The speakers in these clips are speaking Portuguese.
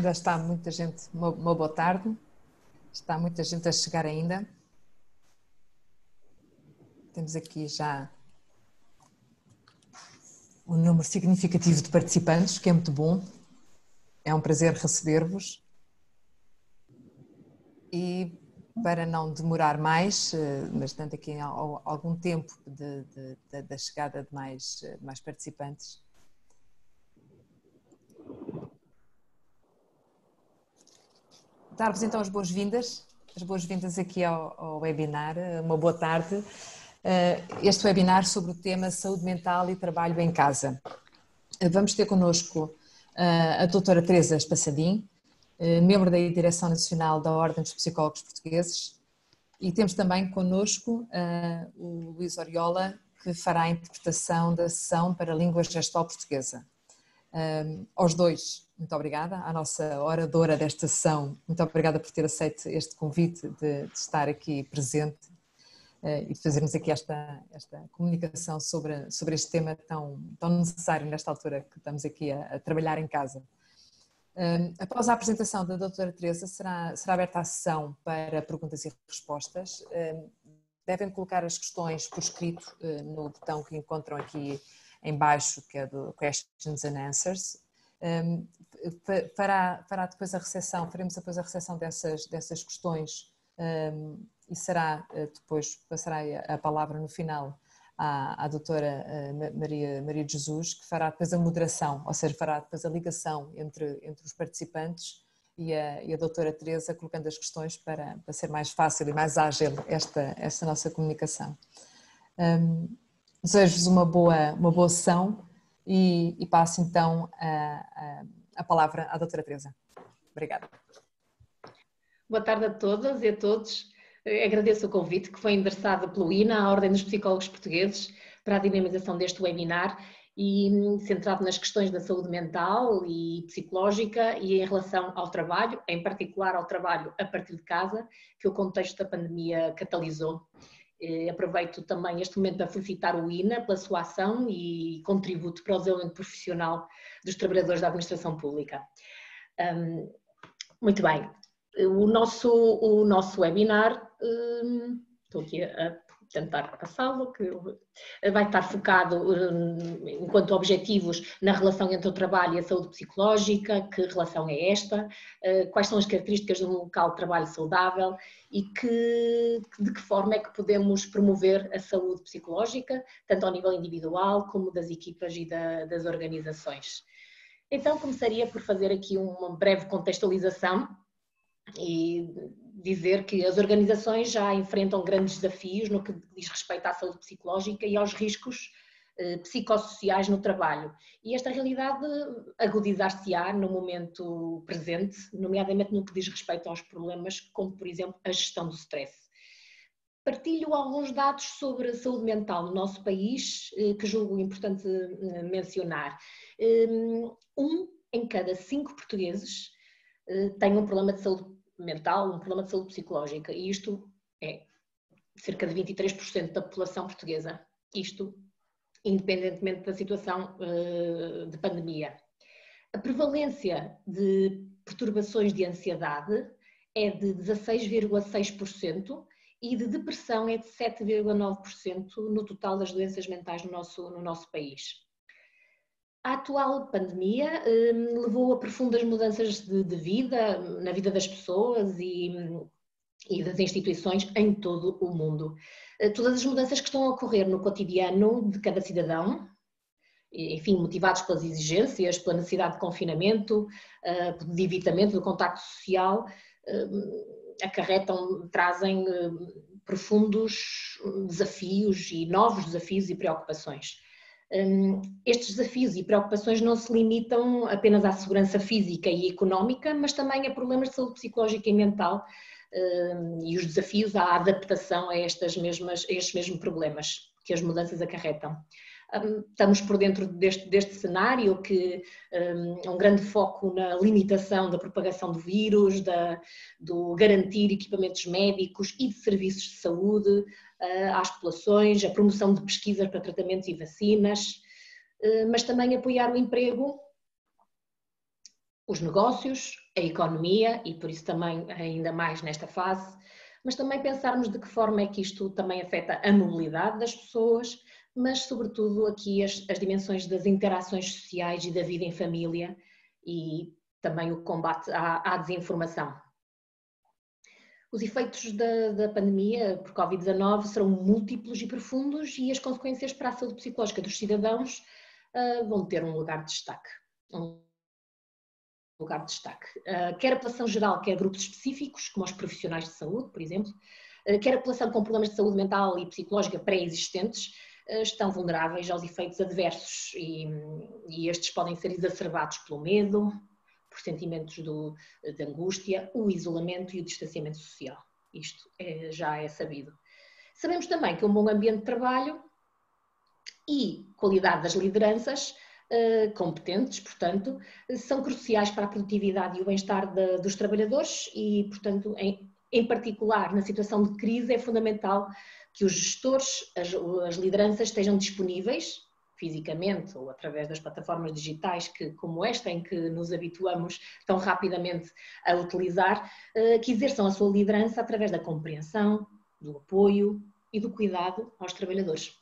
Ainda está muita gente, uma boa tarde, está muita gente a chegar ainda. Temos aqui já um número significativo de participantes, que é muito bom. É um prazer receber-vos. E para não demorar mais, mas dando aqui algum tempo da chegada de mais participantes, dar-vos então as boas-vindas aqui ao webinar. Uma boa tarde. Este webinar sobre o tema Saúde Mental e Trabalho em Casa. Vamos ter connosco a doutora Teresa Espassadim, membro da Direção Nacional da Ordem dos Psicólogos Portugueses, e temos também connosco o Luís Oriola, que fará a interpretação da sessão para a língua gestual portuguesa. Aos dois, muito obrigada, à nossa oradora desta sessão, muito obrigada por ter aceito este convite de estar aqui presente e de fazermos aqui esta comunicação sobre este tema tão necessário nesta altura que estamos aqui a trabalhar em casa. Após a apresentação da doutora Teresa, será aberta a sessão para perguntas e respostas. Devem colocar as questões por escrito no botão que encontram aqui em baixo, que é do Questions and Answers. Faremos depois a recepção dessas questões e depois passará a palavra no final à doutora Maria de Jesus, que fará depois a moderação, ou seja, fará depois a ligação entre os participantes e a doutora Teresa, colocando as questões para ser mais fácil e mais ágil esta nossa comunicação. Desejo-vos uma boa sessão e passo então a palavra à doutora Teresa. Obrigada. Boa tarde a todas e a todos. Agradeço o convite que foi endereçado pelo INA, a Ordem dos Psicólogos Portugueses, para a dinamização deste webinar e centrado nas questões da saúde mental e psicológica e em relação ao trabalho, em particular ao trabalho a partir de casa, que o contexto da pandemia catalisou. Aproveito também este momento para felicitar o INA pela sua ação e contributo para o desenvolvimento profissional dos trabalhadores da administração pública. Muito bem, o nosso webinar, estou aqui a tentar passá-lo, que vai estar focado enquanto objetivos na relação entre o trabalho e a saúde psicológica. Que relação é esta? Quais são as características de um local de trabalho saudável e de que forma é que podemos promover a saúde psicológica, tanto ao nível individual como das equipas e das organizações. Então começaria por fazer aqui uma breve contextualização e dizer que as organizações já enfrentam grandes desafios no que diz respeito à saúde psicológica e aos riscos psicossociais no trabalho. E esta realidade agudizar-se-á no momento presente, nomeadamente no que diz respeito aos problemas como, por exemplo, a gestão do stress. Partilho alguns dados sobre a saúde mental no nosso país que julgo importante mencionar. 1 em cada 5 portugueses tem um problema de saúde mental, um problema de saúde psicológica, e isto é cerca de 23% da população portuguesa, isto independentemente da situação de pandemia. A prevalência de perturbações de ansiedade é de 16,6% e de depressão é de 7,9% no total das doenças mentais no nosso país. A atual pandemia levou a profundas mudanças de vida, na vida das pessoas e das instituições em todo o mundo. Todas as mudanças que estão a ocorrer no cotidiano de cada cidadão, enfim, motivados pelas exigências, pela necessidade de confinamento, de evitamento do contacto social, trazem profundos desafios e novos desafios e preocupações. Estes desafios e preocupações não se limitam apenas à segurança física e económica, mas também a problemas de saúde psicológica e mental e os desafios à adaptação a estes mesmos problemas que as mudanças acarretam. Estamos por dentro deste cenário que um grande foco na limitação da propagação do vírus, do garantir equipamentos médicos e de serviços de saúde às populações, a promoção de pesquisas para tratamentos e vacinas, mas também apoiar o emprego os negócios, a economia, e por isso também ainda mais nesta fase, mas também pensarmos de que forma é que isto também afeta a mobilidade das pessoas, mas sobretudo aqui as dimensões das interações sociais e da vida em família e também o combate à desinformação. Os efeitos da pandemia por Covid-19 serão múltiplos e profundos e as consequências para a saúde psicológica dos cidadãos vão ter um lugar de destaque. Quer a população geral, quer grupos específicos, como os profissionais de saúde, por exemplo, quer a população com problemas de saúde mental e psicológica pré-existentes, estão vulneráveis aos efeitos adversos e estes podem ser exacerbados pelo medo, por sentimentos de angústia, o isolamento e o distanciamento social. Isto já é sabido. Sabemos também que um bom ambiente de trabalho e qualidade das lideranças competentes, portanto, são cruciais para a produtividade e o bem-estar dos trabalhadores e, portanto, em particular, na situação de crise, é fundamental que os gestores, as lideranças estejam disponíveis, fisicamente ou através das plataformas digitais, como esta, em que nos habituamos tão rapidamente a utilizar, que exerçam a sua liderança através da compreensão, do apoio e do cuidado aos trabalhadores.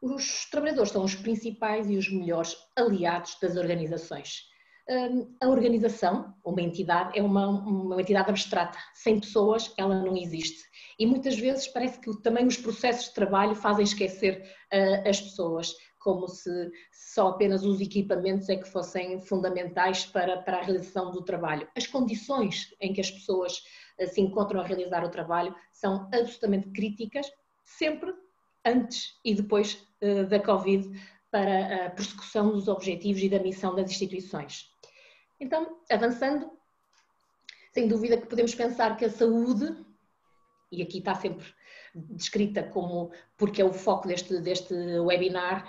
Os trabalhadores são os principais e os melhores aliados das organizações. A organização, uma entidade, é uma entidade abstrata. Sem pessoas, ela não existe. E muitas vezes parece que também os processos de trabalho fazem esquecer as pessoas, como se só apenas os equipamentos é que fossem fundamentais para a realização do trabalho. As condições em que as pessoas se encontram a realizar o trabalho são absolutamente críticas, sempre antes e depois da Covid, para a persecução dos objetivos e da missão das instituições. Então, avançando, sem dúvida que podemos pensar que a saúde, e aqui está sempre descrita como, porque é o foco deste webinar,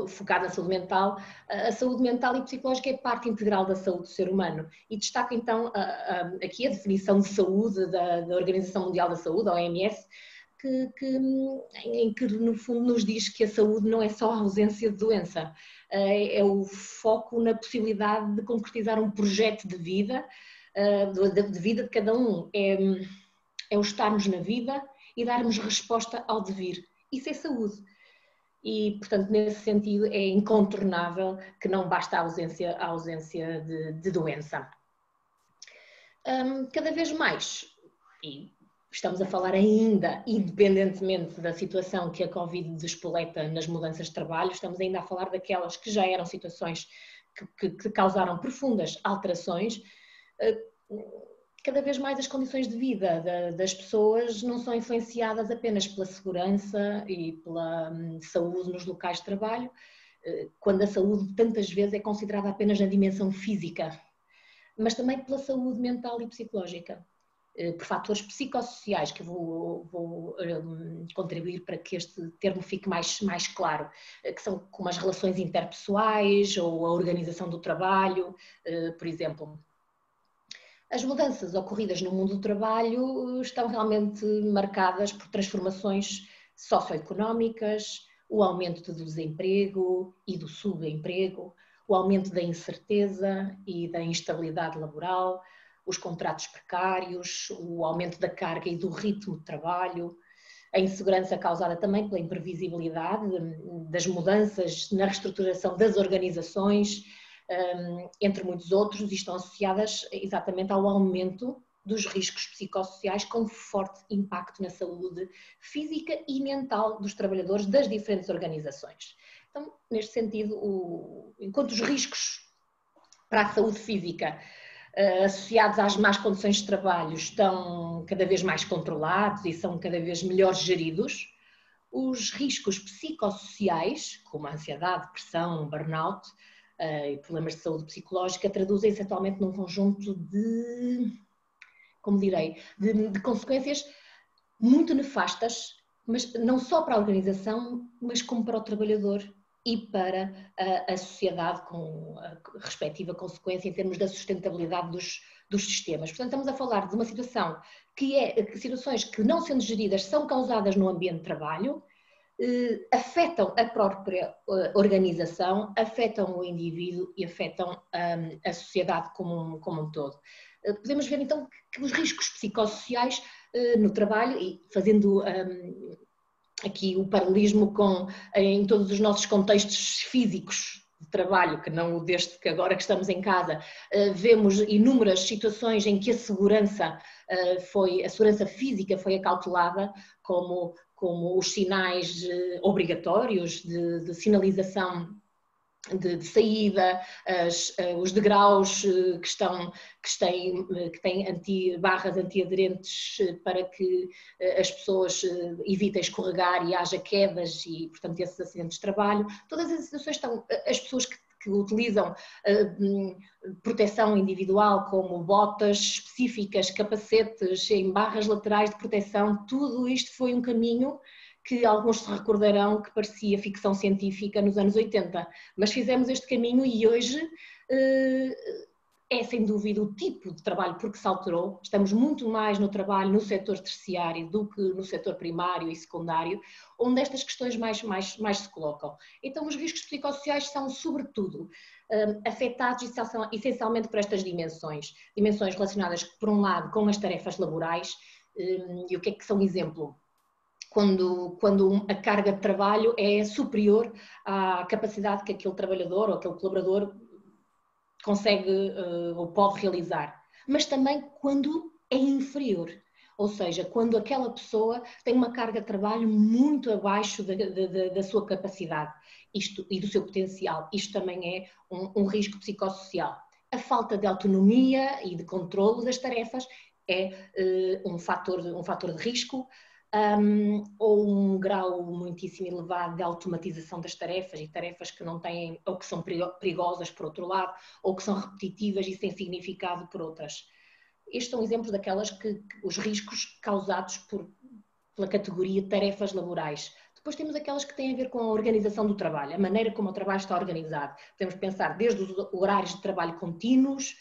focado na saúde mental, a saúde mental e psicológica é parte integral da saúde do ser humano. E destaco então aqui a definição de saúde da Organização Mundial da Saúde, a OMS, em que no fundo nos diz que a saúde não é só a ausência de doença, é o foco na possibilidade de concretizar um projeto de vida, de vida de cada um, é o estarmos na vida e darmos resposta ao devir. Isso é saúde. E, portanto, nesse sentido é incontornável que não basta a ausência de doença. Cada vez mais, e estamos a falar ainda, independentemente da situação que a Covid despoleta nas mudanças de trabalho, estamos ainda a falar daquelas que já eram situações que causaram profundas alterações. Cada vez mais as condições de vida das pessoas não são influenciadas apenas pela segurança e pela saúde nos locais de trabalho, quando a saúde tantas vezes é considerada apenas na dimensão física, mas também pela saúde mental e psicológica, por fatores psicossociais, que eu vou contribuir para que este termo fique mais claro, que são como as relações interpessoais ou a organização do trabalho, por exemplo. As mudanças ocorridas no mundo do trabalho estão realmente marcadas por transformações socioeconómicas, o aumento do desemprego e do subemprego, o aumento da incerteza e da instabilidade laboral, os contratos precários, o aumento da carga e do ritmo de trabalho, a insegurança causada também pela imprevisibilidade das mudanças na reestruturação das organizações, entre muitos outros, e estão associadas exatamente ao aumento dos riscos psicossociais com forte impacto na saúde física e mental dos trabalhadores das diferentes organizações. Então, neste sentido, enquanto os riscos para a saúde física associados às más condições de trabalho estão cada vez mais controlados e são cada vez melhor geridos, os riscos psicossociais, como a ansiedade, depressão, burnout e problemas de saúde psicológica, traduzem-se atualmente num conjunto de consequências muito nefastas, mas não só para a organização, mas como para o trabalhador e para a sociedade, com a respectiva consequência em termos da sustentabilidade dos sistemas. Portanto, estamos a falar de uma situação situações que, não sendo geridas, são causadas no ambiente de trabalho, afetam a própria organização, afetam o indivíduo e afetam a sociedade como um todo. Podemos ver então que os riscos psicossociais no trabalho, e fazendo aqui o paralelismo em todos os nossos contextos físicos de trabalho, que não o deste que agora que estamos em casa, vemos inúmeras situações em que a segurança física foi acautelada, como os sinais obrigatórios de sinalização de saída, os degraus que têm barras antiaderentes para que as pessoas evitem escorregar e haja quedas e, portanto, esses acidentes de trabalho. Todas as situações as pessoas que utilizam proteção individual, como botas específicas, capacetes em barras laterais de proteção, tudo isto foi um caminho que alguns se recordarão que parecia ficção científica nos anos 80, mas fizemos este caminho e hoje é sem dúvida o tipo de trabalho porque se alterou. Estamos muito mais no trabalho no setor terciário do que no setor primário e secundário, onde estas questões mais se colocam. Então os riscos psicossociais são sobretudo afetados essencialmente por estas dimensões relacionadas por um lado com as tarefas laborais, e o que é que são exemplo? Quando a carga de trabalho é superior à capacidade que aquele trabalhador ou aquele colaborador consegue ou pode realizar, mas também quando é inferior, ou seja, quando aquela pessoa tem uma carga de trabalho muito abaixo da sua capacidade e do seu potencial. Isto também é um risco psicossocial. A falta de autonomia e de controle das tarefas é um fator de risco. Ou um grau muitíssimo elevado de automatização das tarefas e tarefas que não têm, ou que são perigosas por outro lado, ou que são repetitivas e sem significado por outras. Estes são exemplos daquelas os riscos causados pela categoria de tarefas laborais. Depois temos aquelas que têm a ver com a organização do trabalho, a maneira como o trabalho está organizado. Podemos pensar desde os horários de trabalho contínuos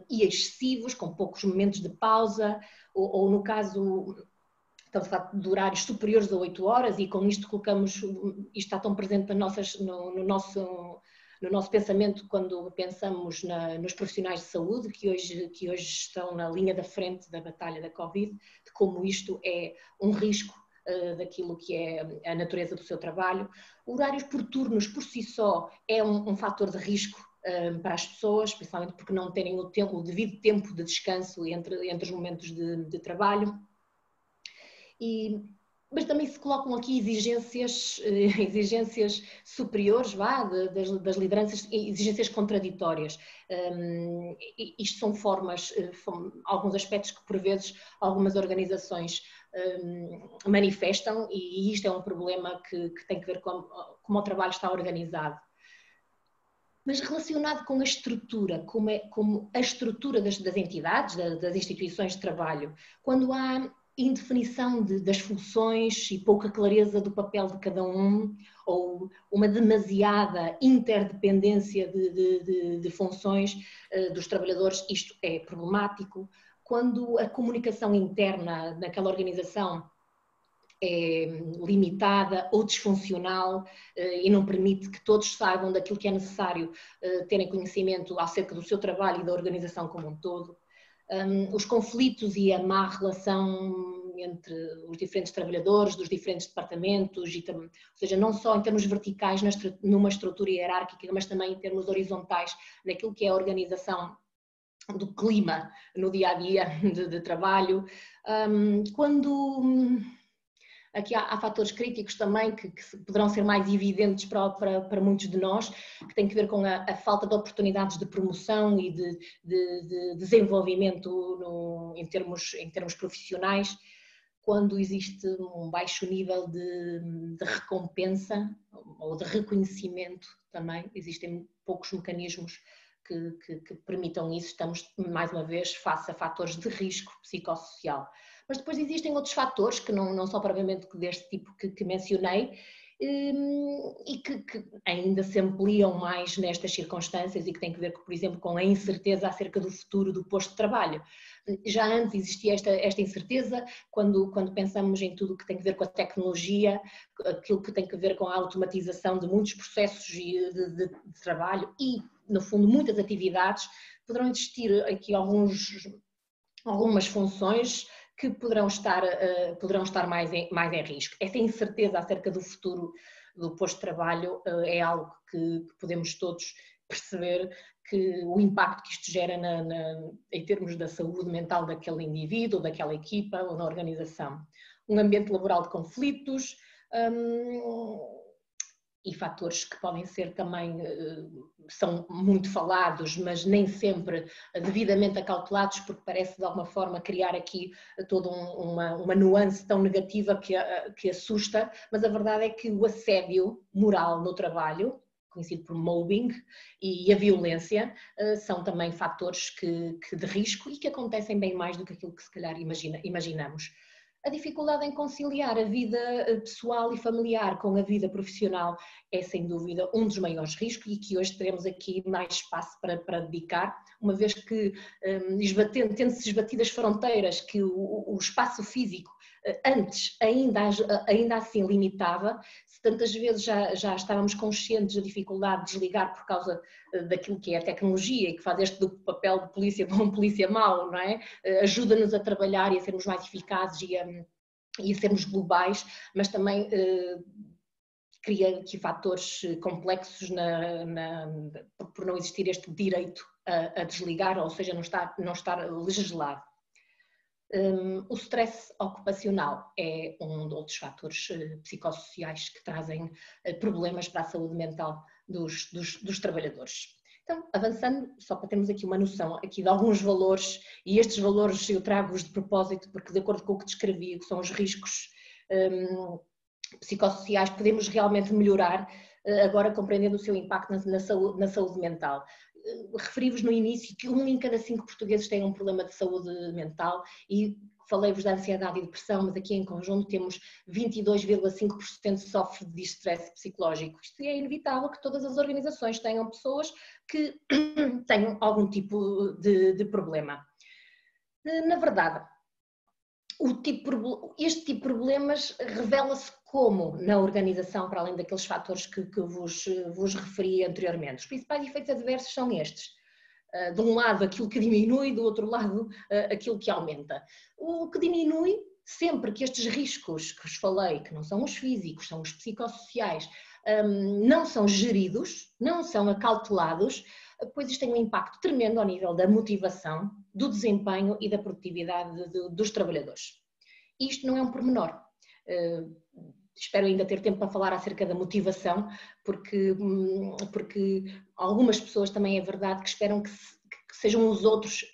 e excessivos, com poucos momentos de pausa, ou no caso... Estamos a falar de horários superiores a 8 horas e com isto isto está tão presente no nosso pensamento quando pensamos nos profissionais de saúde que hoje estão na linha da frente da batalha da Covid, de como isto é um risco daquilo que é a natureza do seu trabalho. Horários por turnos por si só é um fator de risco para as pessoas, principalmente porque não terem o devido tempo de descanso entre os momentos de trabalho. Mas também se colocam aqui exigências superiores das lideranças, exigências contraditórias. Isto são alguns aspectos que por vezes algumas organizações manifestam, e isto é um problema que tem que ver com como o trabalho está organizado. Mas relacionado com a estrutura, como a estrutura das entidades, das instituições de trabalho, quando há indefinição das funções e pouca clareza do papel de cada um, ou uma demasiada interdependência de funções dos trabalhadores, isto é problemático. Quando a comunicação interna naquela organização é limitada ou disfuncional e não permite que todos saibam daquilo que é necessário terem conhecimento acerca do seu trabalho e da organização como um todo. Os conflitos e a má relação entre os diferentes trabalhadores, dos diferentes departamentos, ou seja, não só em termos verticais numa estrutura hierárquica, mas também em termos horizontais naquilo que é a organização do clima no dia-a-dia de trabalho. Aqui há fatores críticos também que poderão ser mais evidentes para muitos de nós, que têm que ver com a falta de oportunidades de promoção e de desenvolvimento em termos profissionais, quando existe um baixo nível de recompensa ou de reconhecimento também. Existem poucos mecanismos que permitam isso. Estamos, mais uma vez, face a fatores de risco psicossocial. Mas depois existem outros fatores que não são propriamente deste tipo que mencionei, e que ainda se ampliam mais nestas circunstâncias e que têm que ver, por exemplo, com a incerteza acerca do futuro do posto de trabalho. Já antes existia esta incerteza quando pensamos em tudo o que tem que ver com a tecnologia, aquilo que tem que ver com a automatização de muitos processos de trabalho e, no fundo, muitas atividades. Poderão existir aqui algumas funções que poderão estar mais em risco. Essa incerteza acerca do futuro do posto de trabalho é algo que podemos todos perceber que o impacto que isto gera em termos da saúde mental daquele indivíduo, daquela equipa ou na organização. Um ambiente laboral de conflitos, e fatores que podem ser também, são muito falados, mas nem sempre devidamente acautelados, porque parece de alguma forma criar aqui toda uma nuance tão negativa que assusta, mas a verdade é que o assédio moral no trabalho, conhecido por mobbing, e a violência são também fatores de risco e que acontecem bem mais do que aquilo que se calhar imaginamos. A dificuldade em conciliar a vida pessoal e familiar com a vida profissional é, sem dúvida, um dos maiores riscos e que hoje teremos aqui mais espaço para dedicar, uma vez que, tendo-se esbatido as fronteiras que o espaço físico antes ainda assim limitava, se tantas vezes já estávamos conscientes da dificuldade de desligar por causa daquilo que é a tecnologia e que faz este do papel de polícia bom, polícia mau, não é? Ajuda-nos a trabalhar e a sermos mais eficazes e a sermos globais, mas também cria aqui fatores complexos por não existir este direito a desligar, ou seja, não estar legislado. O stress ocupacional é um de outros fatores psicossociais que trazem problemas para a saúde mental dos trabalhadores. Então, avançando, só para termos aqui uma noção aqui de alguns valores, e estes valores eu trago-os de propósito porque, de acordo com o que descrevi, que são os riscos psicossociais, podemos realmente melhorar, agora compreendendo o seu impacto na saúde mental. Referi-vos no início que 1 em cada 5 portugueses tem um problema de saúde mental e falei-vos da ansiedade e depressão, mas aqui em conjunto temos 22,5% sofre de estresse psicológico. Isto é inevitável que todas as organizações tenham pessoas que tenham algum tipo de problema. Na verdade, este tipo de problemas revela-se como na organização, para além daqueles fatores que vos referi anteriormente. Os principais efeitos adversos são estes. De um lado, aquilo que diminui, do outro lado, aquilo que aumenta. O que diminui, sempre que estes riscos que vos falei, que não são os físicos, são os psicossociais, não são geridos, não são acautelados, pois isto tem um impacto tremendo ao nível da motivação, do desempenho e da produtividade dos trabalhadores. Isto não é um pormenor. Espero ainda ter tempo para falar acerca da motivação, porque algumas pessoas também é verdade que esperam que sejam os outros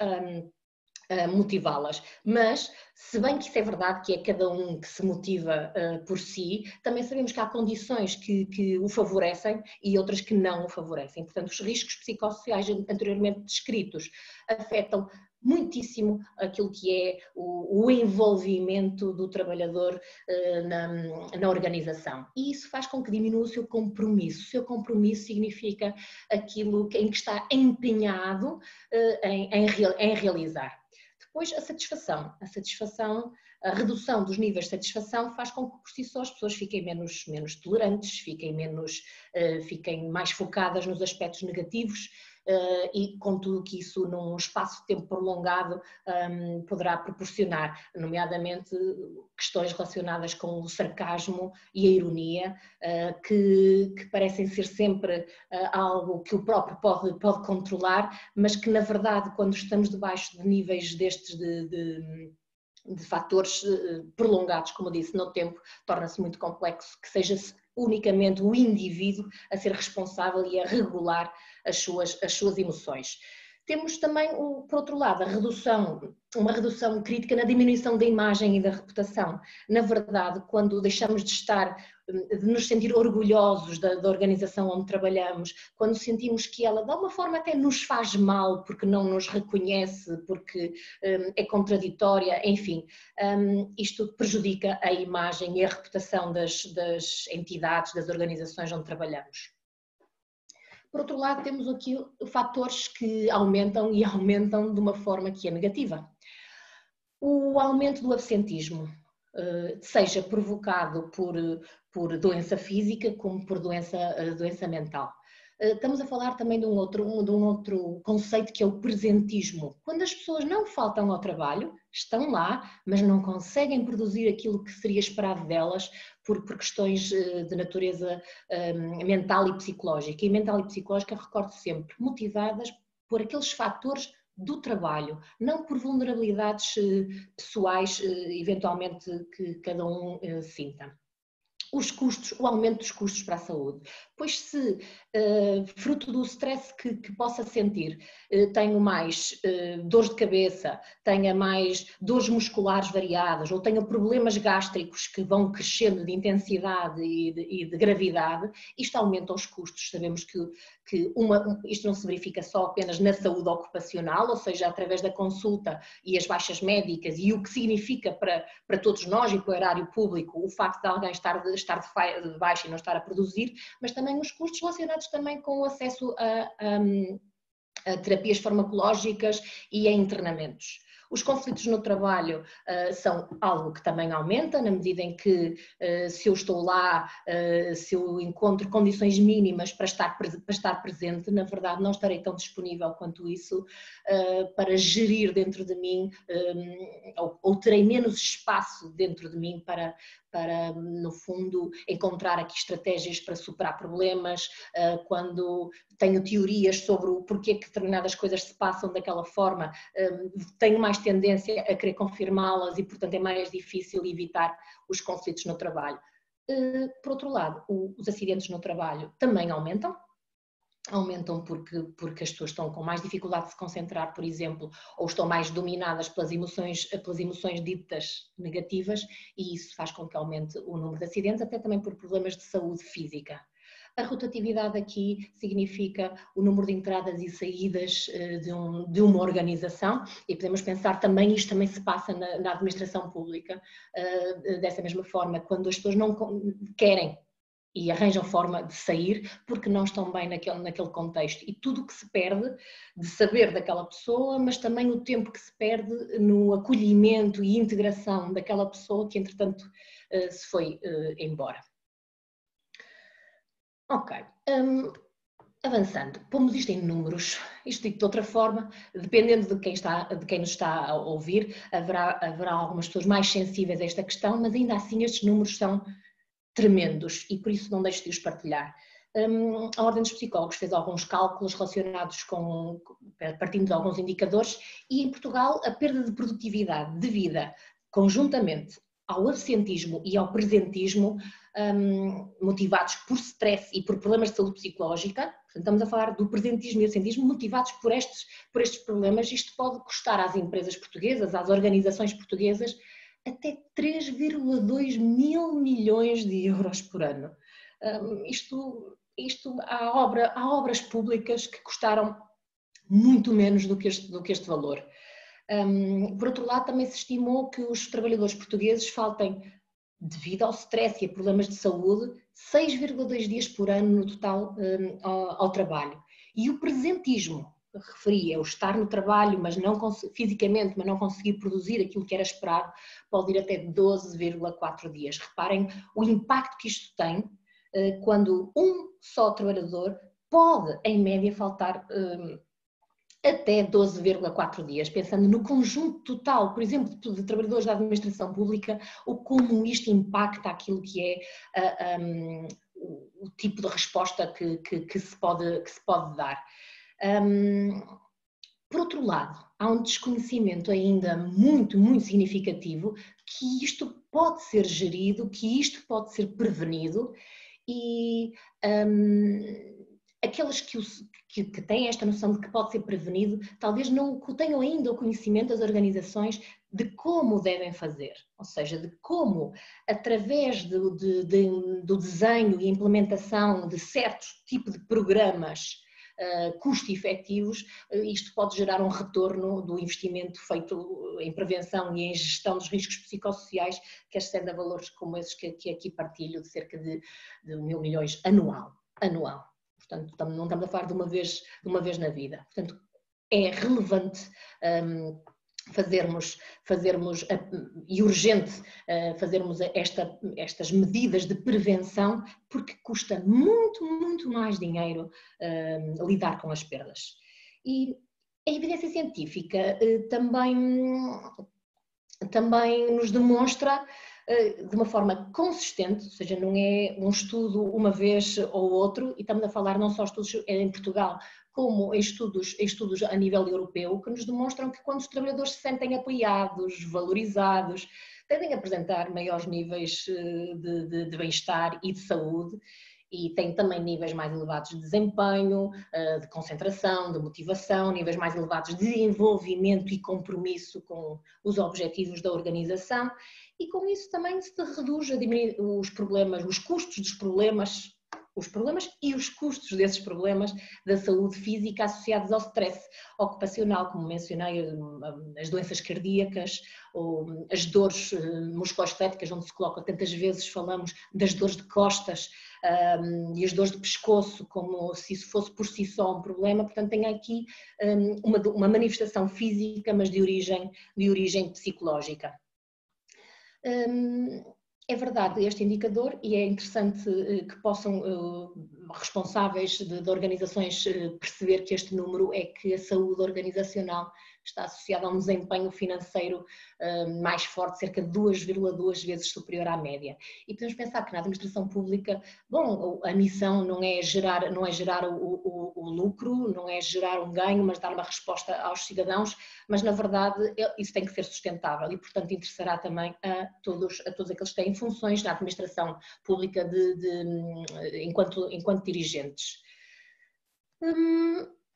a motivá-las, mas se bem que isso é verdade, que é cada um que se motiva por si, também sabemos que há condições que o favorecem e outras que não o favorecem. Portanto, os riscos psicossociais anteriormente descritos afetam muitíssimo aquilo que é o envolvimento do trabalhador na organização. E isso faz com que diminua o seu compromisso. O seu compromisso significa aquilo em que está empenhado em realizar. Depois, a satisfação, a redução dos níveis de satisfação faz com que, por si só, as pessoas fiquem menos tolerantes, fiquem mais focadas nos aspectos negativos e com tudo que isso, num espaço de tempo prolongado, poderá proporcionar, nomeadamente questões relacionadas com o sarcasmo e a ironia, que parecem ser sempre algo que o próprio pode controlar, mas que, na verdade, quando estamos debaixo de níveis destes de fatores prolongados, como eu disse, no tempo, torna-se muito complexo que seja unicamente o indivíduo a ser responsável e a regular as suas emoções. Temos também, por outro lado, uma redução crítica na diminuição da imagem e da reputação. Na verdade, quando deixamos de nos sentir orgulhosos da organização onde trabalhamos, quando sentimos que ela, de alguma forma, até nos faz mal porque não nos reconhece, porque é contraditória, enfim, isto prejudica a imagem e a reputação das entidades, das organizações onde trabalhamos. Por outro lado, temos aqui fatores que aumentam e aumentam de uma forma que é negativa. O aumento do absentismo, seja provocado por doença física como por doença mental. Estamos a falar também de um outro conceito que é o presentismo. Quando as pessoas não faltam ao trabalho, estão lá, mas não conseguem produzir aquilo que seria esperado delas por questões de natureza mental e psicológica. E mental e psicológica, recordo sempre, motivadas por aqueles fatores do trabalho, não por vulnerabilidades pessoais, eventualmente, que cada um sinta. Os custos, o aumento dos custos para a saúde. Pois se, fruto do stress que possa sentir, tenho mais dores de cabeça, tenha mais dores musculares variadas, ou tenha problemas gástricos que vão crescendo de intensidade e de gravidade, isto aumenta os custos. Sabemos que isto não se verifica só apenas na saúde ocupacional, ou seja, através da consulta e as baixas médicas e o que significa para todos nós e para o erário público o facto de alguém estar de baixa e não estar a produzir, mas também os custos relacionados também com o acesso a terapias farmacológicas e a internamentos. Os conflitos no trabalho são algo que também aumenta, na medida em que se eu estou lá, se eu encontro condições mínimas para estar presente, na verdade não estarei tão disponível quanto isso para gerir dentro de mim, ou terei menos espaço dentro de mim para, no fundo, encontrar aqui estratégias para superar problemas, quando tenho teorias sobre o porquê que determinadas coisas se passam daquela forma, tenho mais tendência a querer confirmá-las e, portanto, é mais difícil evitar os conflitos no trabalho. Por outro lado, os acidentes no trabalho também aumentam porque as pessoas estão com mais dificuldade de se concentrar, por exemplo, ou estão mais dominadas pelas emoções ditas negativas, e isso faz com que aumente o número de acidentes, até também por problemas de saúde física. A rotatividade aqui significa o número de entradas e saídas de uma organização, e podemos pensar também, isto também se passa na administração pública, dessa mesma forma, quando as pessoas não querem e arranjam forma de sair porque não estão bem naquele contexto, e tudo o que se perde de saber daquela pessoa, mas também o tempo que se perde no acolhimento e integração daquela pessoa que entretanto se foi embora. Ok, avançando, pomos isto em números, isto dito de outra forma, dependendo de quem nos está a ouvir, haverá algumas pessoas mais sensíveis a esta questão, mas ainda assim estes números são tremendos e por isso não deixo de os partilhar. A Ordem dos Psicólogos fez alguns cálculos relacionados partindo de alguns indicadores, e em Portugal a perda de produtividade devida conjuntamente ao absentismo e ao presentismo, motivados por stress e por problemas de saúde psicológica, portanto, estamos a falar do presentismo e absentismo motivados por estes problemas. Isto pode custar às empresas portuguesas, às organizações portuguesas, até 3,2 mil milhões de euros por ano. Isto há obras públicas que custaram muito menos do que este valor. Por outro lado, também se estimou que os trabalhadores portugueses faltem, devido ao stress e a problemas de saúde, 6,2 dias por ano no total ao trabalho. E o presentismo, referia, o estar no trabalho fisicamente, mas não conseguir produzir aquilo que era esperado, pode ir até 12,4 dias. Reparem o impacto que isto tem quando um só trabalhador pode, em média, faltar até 12,4 dias, pensando no conjunto total, por exemplo, de trabalhadores da administração pública, ou como isto impacta aquilo que é o tipo de resposta que se pode dar. Por outro lado, há um desconhecimento ainda muito, muito significativo que isto pode ser gerido, que isto pode ser prevenido, e aqueles que têm esta noção de que pode ser prevenido, talvez não tenham ainda o conhecimento das organizações de como devem fazer, ou seja, de como, através do desenho e implementação de certos tipos de programas custo-efetivos, isto pode gerar um retorno do investimento feito em prevenção e em gestão dos riscos psicossociais, que ascende a valores como esses que aqui partilho, de cerca de 1.000 milhões anual. Portanto, não estamos a falar de uma vez na vida. Portanto, é relevante fazermos e urgente fazermos estas medidas de prevenção, porque custa muito, muito mais dinheiro lidar com as perdas. E a evidência científica também nos demonstra de uma forma consistente, ou seja, não é um estudo uma vez ou outro, e estamos a falar não só estudos em Portugal, como em estudos a nível europeu, que nos demonstram que quando os trabalhadores se sentem apoiados, valorizados, tendem a apresentar maiores níveis de bem-estar e de saúde, e têm também níveis mais elevados de desempenho, de concentração, de motivação, níveis mais elevados de envolvimento e compromisso com os objetivos da organização, e com isso também se reduz a diminuir os problemas, os custos dos problemas, e os custos desses problemas da saúde física associados ao stress ocupacional, como mencionei, as doenças cardíacas, ou as dores musculoesqueléticas, onde se coloca tantas vezes, falamos das dores de costas e as dores de pescoço, como se isso fosse por si só um problema. Portanto, tem aqui uma manifestação física, mas de origem psicológica. É verdade este indicador, e é interessante que possam responsáveis de organizações perceber que este número é que a saúde organizacional está associada a um desempenho financeiro mais forte, cerca de 2,2 vezes superior à média. E podemos pensar que na administração pública, bom, a missão não é gerar o lucro, não é gerar um ganho, mas dar uma resposta aos cidadãos, mas na verdade isso tem que ser sustentável e, portanto, interessará também a todos aqueles que têm funções na administração pública enquanto dirigentes.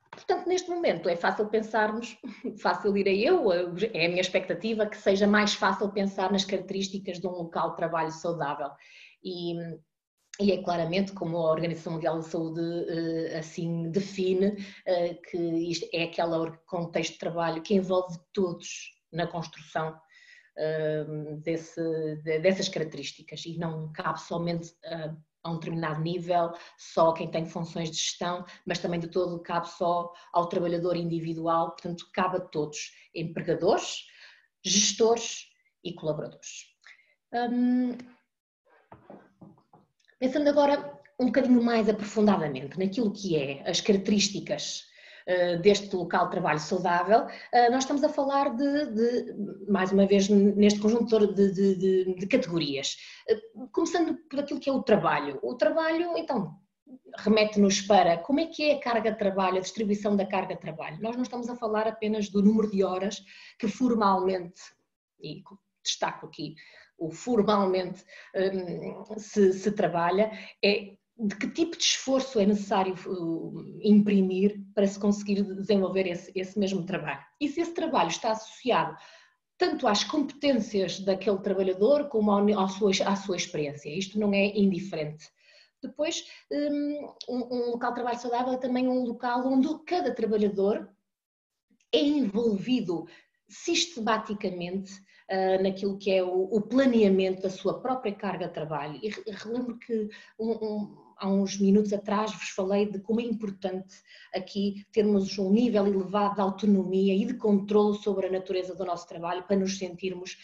Portanto, neste momento é fácil pensarmos, fácil direi eu, é a minha expectativa, que seja mais fácil pensar nas características de um local de trabalho saudável. E é claramente, como a Organização Mundial da Saúde assim define, que isto é aquele contexto de trabalho que envolve todos na construção dessas características, e não cabe somente a um determinado nível, só quem tem funções de gestão, mas também de todo cabe só ao trabalhador individual, portanto cabe a todos, empregadores, gestores e colaboradores. Pensando agora um bocadinho mais aprofundadamente naquilo que é as características deste local de trabalho saudável, nós estamos a falar mais uma vez, neste conjunto de categorias. Começando por aquilo que é o trabalho. O trabalho, então, remete-nos para como é que é a carga de trabalho, a distribuição da carga de trabalho. Nós não estamos a falar apenas do número de horas que formalmente, e destaco aqui, o formalmente se trabalha, é de que tipo de esforço é necessário imprimir para se conseguir desenvolver esse mesmo trabalho. E se esse trabalho está associado tanto às competências daquele trabalhador como à sua experiência. Isto não é indiferente. Depois, um local de trabalho saudável é também um local onde cada trabalhador é envolvido sistematicamente naquilo que é o planeamento da sua própria carga de trabalho. E relembro que há uns minutos atrás vos falei de como é importante aqui termos um nível elevado de autonomia e de controle sobre a natureza do nosso trabalho para nos sentirmos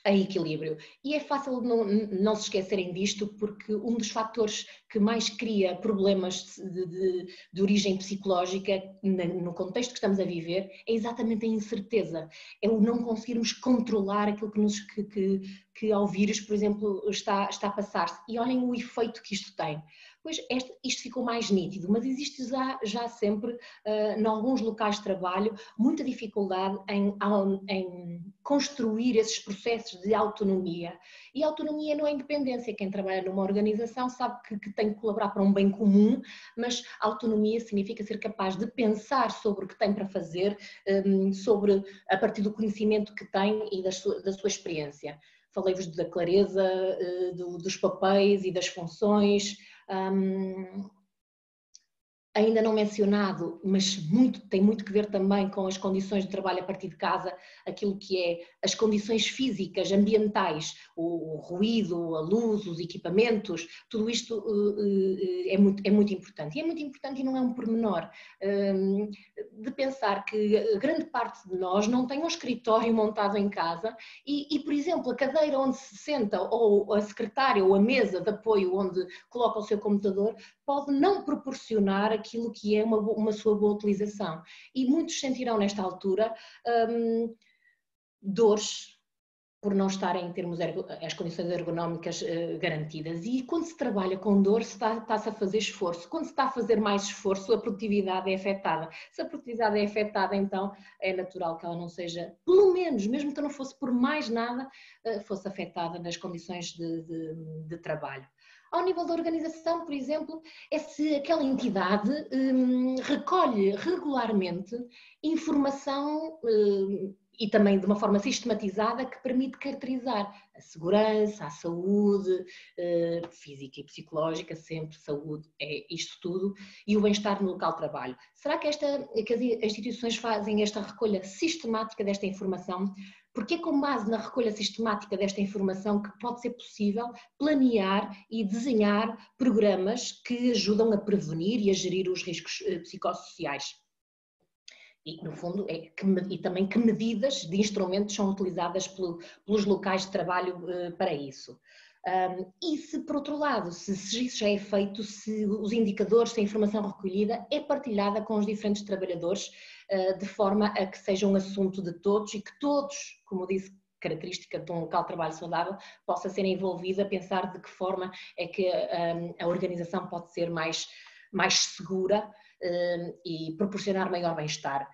em equilíbrio. E é fácil não se esquecerem disto, porque um dos fatores que mais cria problemas de origem psicológica no contexto que estamos a viver é exatamente a incerteza, é o não conseguirmos controlar aquilo que que ao vírus, por exemplo, está a passar-se. E olhem o efeito que isto tem. Pois isto ficou mais nítido, mas existe já sempre, em alguns locais de trabalho, muita dificuldade em construir esses processos de autonomia. E autonomia não é independência. Quem trabalha numa organização sabe que tem que colaborar para um bem comum, mas autonomia significa ser capaz de pensar sobre o que tem para fazer, sobre a partir do conhecimento que tem e da sua experiência. Falei-vos da clareza dos papéis e das funções. Ainda não mencionado, mas tem muito que ver também com as condições de trabalho a partir de casa, aquilo que é as condições físicas, ambientais, o ruído, a luz, os equipamentos, tudo isto é muito importante. E é muito importante e não é um pormenor, de pensar que grande parte de nós não tem um escritório montado em casa e, por exemplo, a cadeira onde se senta, ou a secretária, ou a mesa de apoio onde coloca o seu computador, pode não proporcionar aquilo que é uma sua boa utilização. E muitos sentirão nesta altura dores por não estarem em termos as condições ergonómicas garantidas. E quando se trabalha com dor, está-se a fazer esforço. Quando se está a fazer mais esforço, a produtividade é afetada. Se a produtividade é afetada, então é natural que ela não seja, pelo menos, mesmo que não fosse por mais nada, fosse afetada nas condições de trabalho. Ao nível da organização, por exemplo, é se aquela entidade recolhe regularmente informação e também de uma forma sistematizada que permite caracterizar a segurança, a saúde física e psicológica, sempre saúde é isto tudo, e o bem-estar no local de trabalho. Será que as instituições fazem esta recolha sistemática desta informação? Porque é com base na recolha sistemática desta informação que pode ser possível planear e desenhar programas que ajudam a prevenir e a gerir os riscos psicossociais. E, no fundo, e também que medidas de instrumentos são utilizadas pelos locais de trabalho para isso. E se, por outro lado, se isso já é feito, se os indicadores, se a informação recolhida é partilhada com os diferentes trabalhadores, de forma a que seja um assunto de todos e que todos, como eu disse, característica de um local de trabalho saudável, possa ser envolvido a pensar de que forma é que a organização pode ser mais segura e proporcionar maior bem-estar.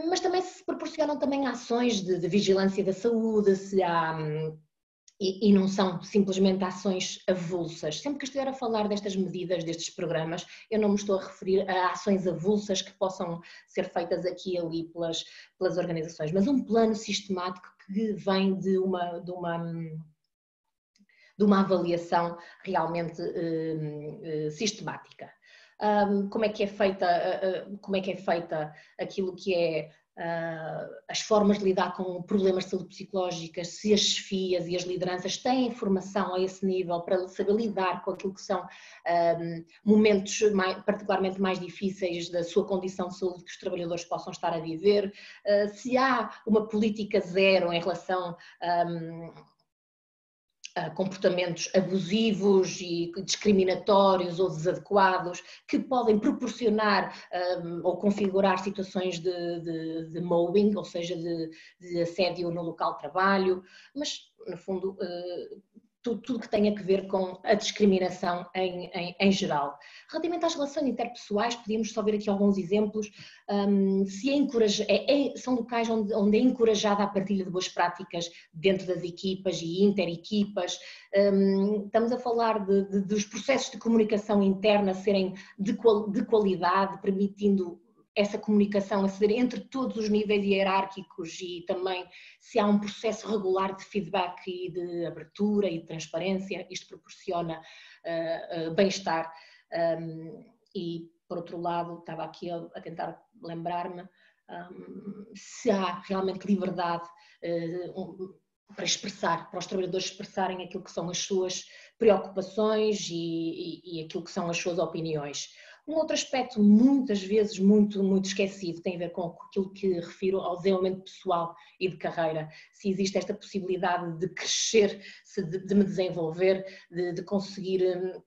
Mas também se proporcionam também ações de vigilância da saúde, se há... E não são simplesmente ações avulsas. Sempre que estiver a falar destas medidas, destes programas, eu não me estou a referir a ações avulsas que possam ser feitas aqui e ali pelas organizações, mas um plano sistemático que vem de uma avaliação realmente sistemática. Como é que é feita aquilo que é as formas de lidar com problemas de saúde psicológica, se as chefias e as lideranças têm informação a esse nível para saber lidar com aquilo que são momentos particularmente mais difíceis da sua condição de saúde que os trabalhadores possam estar a viver, se há uma política zero em relação a comportamentos abusivos e discriminatórios ou desadequados que podem proporcionar ou configurar situações de mobbing, ou seja, de assédio no local de trabalho, mas no fundo tudo que tem a ver com a discriminação em geral. Relativamente às relações interpessoais, podíamos só ver aqui alguns exemplos. São locais onde é encorajada a partilha de boas práticas dentro das equipas e interequipas. Estamos a falar dos processos de comunicação interna serem de qualidade, permitindo essa comunicação a ser entre todos os níveis hierárquicos e também se há um processo regular de feedback e de abertura e de transparência, isto proporciona bem-estar. E, por outro lado, estava aqui a tentar lembrar-me, se há realmente liberdade para os trabalhadores expressarem aquilo que são as suas preocupações e aquilo que são as suas opiniões. Um outro aspecto muitas vezes muito esquecido tem a ver com aquilo que refiro ao desenvolvimento pessoal e de carreira. Se existe esta possibilidade de crescer, de me desenvolver, de conseguir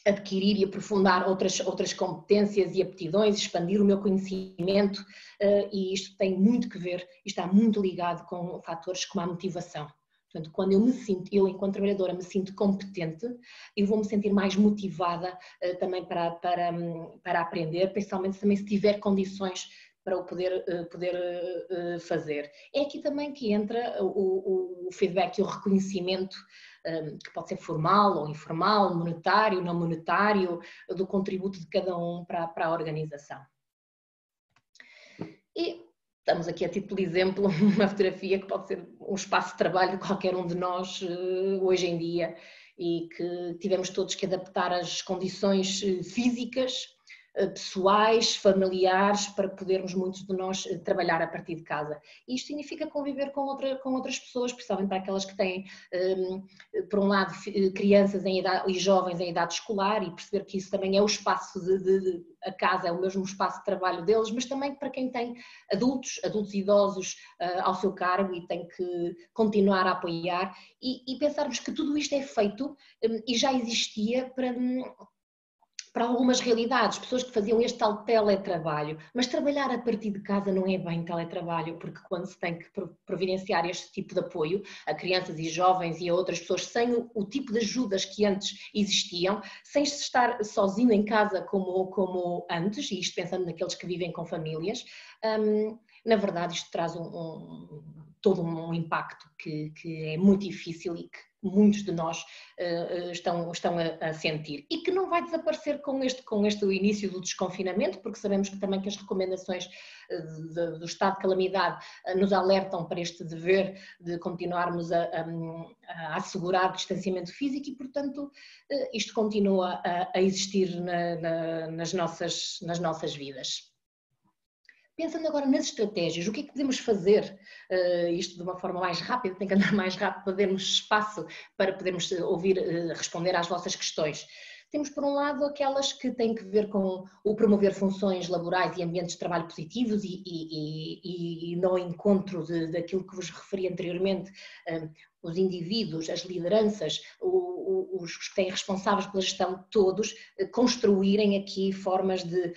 adquirir e aprofundar outras competências e aptidões, expandir o meu conhecimento, e isto tem muito que ver e está muito ligado com fatores como a motivação. Portanto, quando eu enquanto trabalhadora me sinto competente, eu vou me sentir mais motivada também para aprender, principalmente também se tiver condições para o poder fazer. É aqui também que entra o feedback e o reconhecimento, que pode ser formal ou informal, monetário, não monetário, do contributo de cada um para a organização. E estamos aqui a título de exemplo uma fotografia que pode ser um espaço de trabalho de qualquer um de nós hoje em dia e que tivemos todos que adaptar as condições físicas, pessoais, familiares, para podermos muitos de nós trabalhar a partir de casa. E isto significa conviver com outras pessoas, principalmente para aquelas que têm, por um lado, crianças e jovens em idade escolar, e perceber que isso também é o espaço a casa, é o mesmo espaço de trabalho deles, mas também para quem tem adultos idosos ao seu cargo e tem que continuar a apoiar e pensarmos que tudo isto é feito e já existia para algumas realidades, pessoas que faziam este tal teletrabalho, mas trabalhar a partir de casa não é bem teletrabalho, porque quando se tem que providenciar este tipo de apoio a crianças e jovens e a outras pessoas sem o tipo de ajudas que antes existiam, sem se estar sozinho em casa como antes, e isto pensando naqueles que vivem com famílias, na verdade isto traz todo um impacto que é muito difícil e que muitos de nós estão a sentir e que não vai desaparecer com este início do desconfinamento, porque sabemos que também que as recomendações do estado de calamidade nos alertam para este dever de continuarmos a assegurar o distanciamento físico e, portanto, isto continua a existir nas nossas vidas. Pensando agora nas estratégias, o que é que podemos fazer, isto de uma forma mais rápida, tem que andar mais rápido para termos espaço para podermos responder às vossas questões. Temos, por um lado, aquelas que têm que ver com o promover funções laborais e ambientes de trabalho positivos e no encontro daquilo que vos referi anteriormente, os indivíduos, as lideranças, os que têm responsáveis pela gestão, todos construírem aqui formas de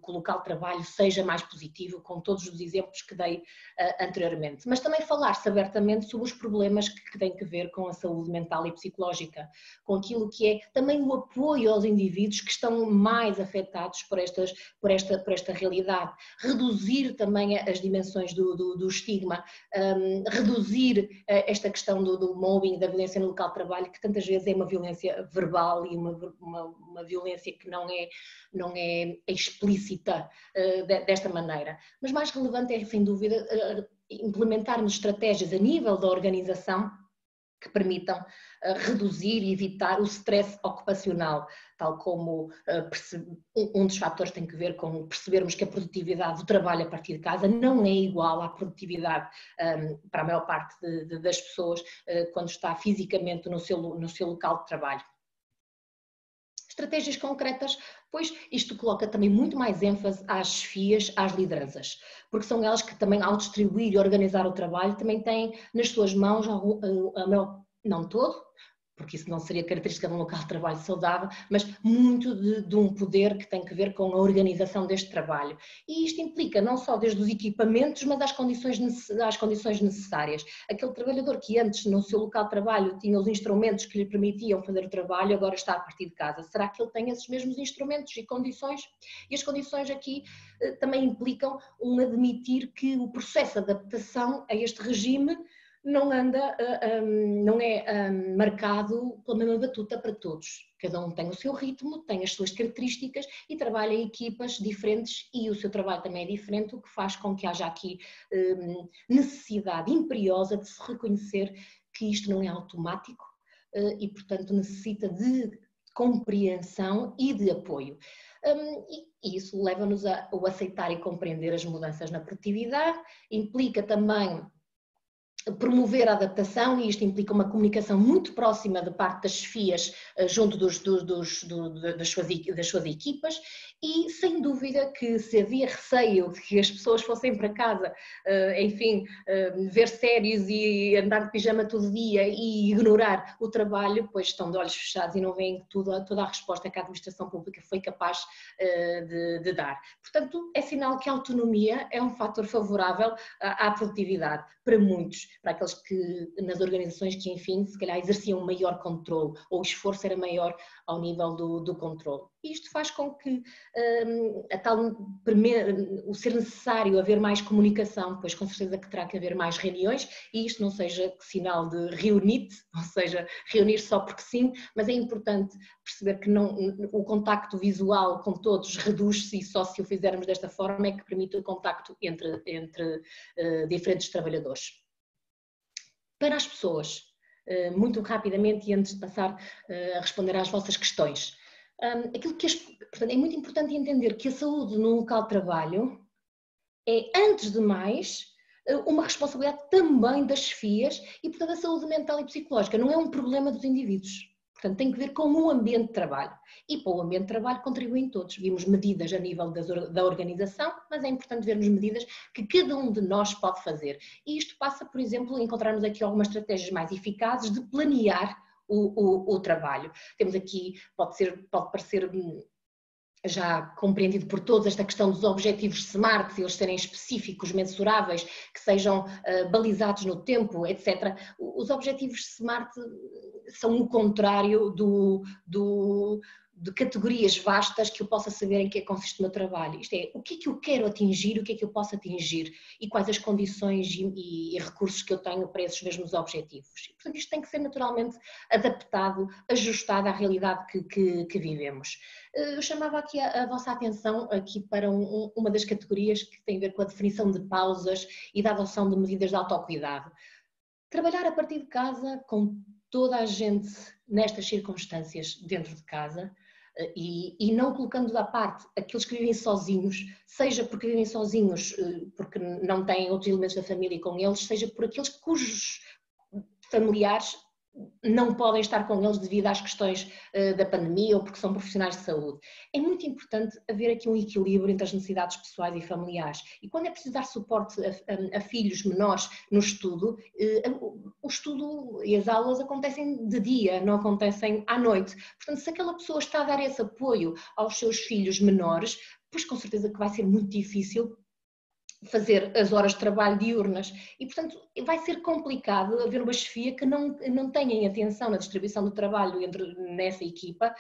colocar o trabalho seja mais positivo, com todos os exemplos que dei anteriormente. Mas também falar-se abertamente sobre os problemas que têm que ver com a saúde mental e psicológica, com aquilo que é também o apoio aos indivíduos que estão mais afetados por esta realidade. Reduzir também as dimensões do estigma, reduzir esta questão do mobbing, da violência no local de trabalho, que tantas vezes é uma violência verbal e uma violência que não é explícita desta maneira. Mas mais relevante é, sem dúvida, implementarmos estratégias a nível da organização que permitam reduzir e evitar o stress ocupacional, tal como um dos fatores tem que ver com percebermos que a produtividade do trabalho a partir de casa não é igual à produtividade para a maior parte das pessoas quando está fisicamente no seu local de trabalho. Estratégias concretas, pois isto coloca também muito mais ênfase às chefias, às lideranças, porque são elas que também, ao distribuir e organizar o trabalho, também têm nas suas mãos, não todo, porque isso não seria característica de um local de trabalho saudável, mas muito de um poder que tem que ver com a organização deste trabalho. E isto implica não só desde os equipamentos, mas às condições necessárias. Aquele trabalhador que antes no seu local de trabalho tinha os instrumentos que lhe permitiam fazer o trabalho, agora está a partir de casa. Será que ele tem esses mesmos instrumentos e condições? E as condições aqui também implicam admitir que o processo de adaptação a este regime não é marcado pela mesma batuta para todos. Cada um tem o seu ritmo, tem as suas características e trabalha em equipas diferentes e o seu trabalho também é diferente, o que faz com que haja aqui necessidade imperiosa de se reconhecer que isto não é automático e, portanto, necessita de compreensão e de apoio. E isso leva-nos a aceitar e compreender as mudanças na produtividade, implica também promover a adaptação, e isto implica uma comunicação muito próxima da parte das chefias junto das suas equipas, E sem dúvida que se havia receio de que as pessoas fossem para casa, enfim, ver séries e andar de pijama todo dia e ignorar o trabalho, pois estão de olhos fechados e não veem toda a resposta que a administração pública foi capaz de dar. Portanto, é sinal que a autonomia é um fator favorável à produtividade para muitos, para aqueles que nas organizações que, enfim, se calhar exerciam maior controle ou o esforço era maior ao nível do controle. E isto faz com que o ser necessário haver mais comunicação, pois com certeza que terá que haver mais reuniões e isto não seja sinal de reunite, ou seja, reunir só porque sim, mas é importante perceber que o contacto visual com todos reduz-se e só se o fizermos desta forma é que permite o contacto entre diferentes trabalhadores. Para as pessoas, muito rapidamente e antes de passar a responder às vossas questões, portanto, é muito importante entender que a saúde no local de trabalho é, antes de mais, uma responsabilidade também das chefias e, portanto, a saúde mental e psicológica não é um problema dos indivíduos. Portanto, tem que ver com o ambiente de trabalho. E para o ambiente de trabalho contribuem todos. Vimos medidas a nível da organização, mas é importante vermos medidas que cada um de nós pode fazer. E isto passa, por exemplo, encontrarmos aqui algumas estratégias mais eficazes de planear o trabalho. Temos aqui, pode parecer já compreendido por todos, esta questão dos objetivos SMART, eles serem específicos, mensuráveis, que sejam balizados no tempo, etc. Os objetivos SMART são o contrário de categorias vastas que eu possa saber em que é que consiste o meu trabalho. Isto é, o que é que eu quero atingir, o que é que eu posso atingir e quais as condições e recursos que eu tenho para esses mesmos objetivos. E, portanto, isto tem que ser naturalmente adaptado, ajustado à realidade que vivemos. Eu chamava aqui a vossa atenção aqui para uma das categorias que tem a ver com a definição de pausas e da adoção de medidas de autocuidado. Trabalhar a partir de casa com toda a gente nestas circunstâncias dentro de casa e não colocando da parte aqueles que vivem sozinhos, seja porque vivem sozinhos porque não têm outros elementos da família com eles, seja por aqueles cujos familiares não podem estar com eles devido às questões da pandemia ou porque são profissionais de saúde. É muito importante haver aqui um equilíbrio entre as necessidades pessoais e familiares. E quando é preciso dar suporte a filhos menores no estudo, o estudo e as aulas acontecem de dia, não acontecem à noite. Portanto, se aquela pessoa está a dar esse apoio aos seus filhos menores, pois com certeza que vai ser muito difícil fazer as horas de trabalho diurnas e, portanto, vai ser complicado haver uma chefia que não tenha atenção na distribuição do trabalho nessa equipa,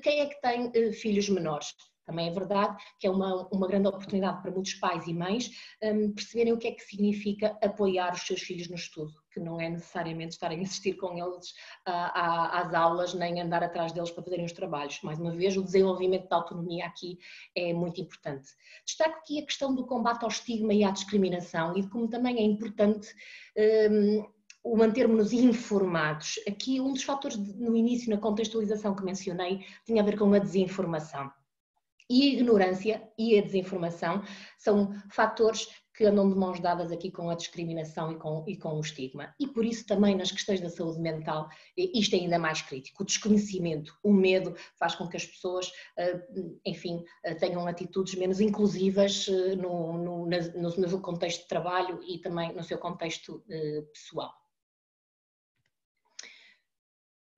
quem é que tem filhos menores. Também é verdade que é uma grande oportunidade para muitos pais e mães perceberem o que é que significa apoiar os seus filhos no estudo, que não é necessariamente estarem a assistir com eles às aulas, nem andar atrás deles para fazerem os trabalhos. Mais uma vez, o desenvolvimento da autonomia aqui é muito importante. Destaco aqui a questão do combate ao estigma e à discriminação e de como também é importante o mantermos-nos informados. Aqui um dos fatores no início, na contextualização que mencionei, tinha a ver com a desinformação. E a ignorância e a desinformação são fatores que andam de mãos dadas aqui com a discriminação e com o estigma. E por isso também nas questões da saúde mental isto é ainda mais crítico. O desconhecimento, o medo faz com que as pessoas, enfim, tenham atitudes menos inclusivas no seu contexto de trabalho e também no seu contexto pessoal.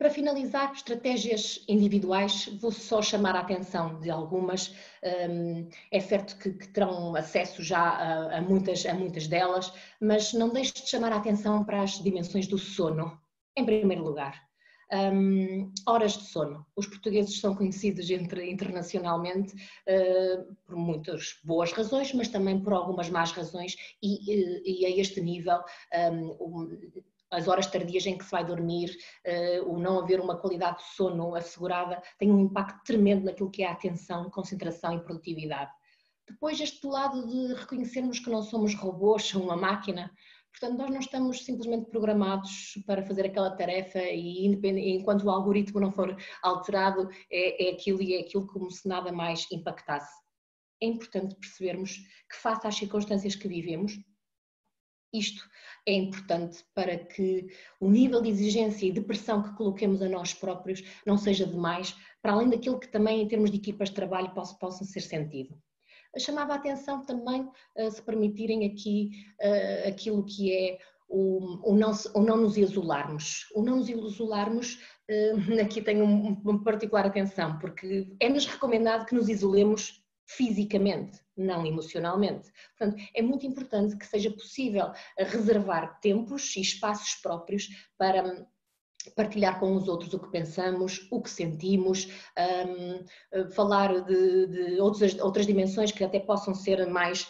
Para finalizar, estratégias individuais, vou só chamar a atenção de algumas. É certo que terão acesso já a muitas delas, mas não deixe de chamar a atenção para as dimensões do sono, em primeiro lugar. Horas de sono. Os portugueses são conhecidos internacionalmente por muitas boas razões, mas também por algumas más razões e a este nível as horas tardias em que se vai dormir, o não haver uma qualidade de sono assegurada, tem um impacto tremendo naquilo que é a atenção, concentração e produtividade. Depois este lado de reconhecermos que não somos robôs, uma máquina, portanto nós não estamos simplesmente programados para fazer aquela tarefa e enquanto o algoritmo não for alterado é aquilo como se nada mais impactasse. É importante percebermos que face às circunstâncias que vivemos, Isto é importante para que o nível de exigência e de pressão que coloquemos a nós próprios não seja demais, para além daquilo que também, em termos de equipas de trabalho, possam ser sentido. Chamava a atenção também, se permitirem aqui, aquilo que é o não nos isolarmos. O não nos isolarmos, aqui tenho uma particular atenção, porque é-nos recomendado que nos isolemos fisicamente, não emocionalmente. Portanto, é muito importante que seja possível reservar tempos e espaços próprios para partilhar com os outros o que pensamos, o que sentimos, falar de outras dimensões que até possam ser mais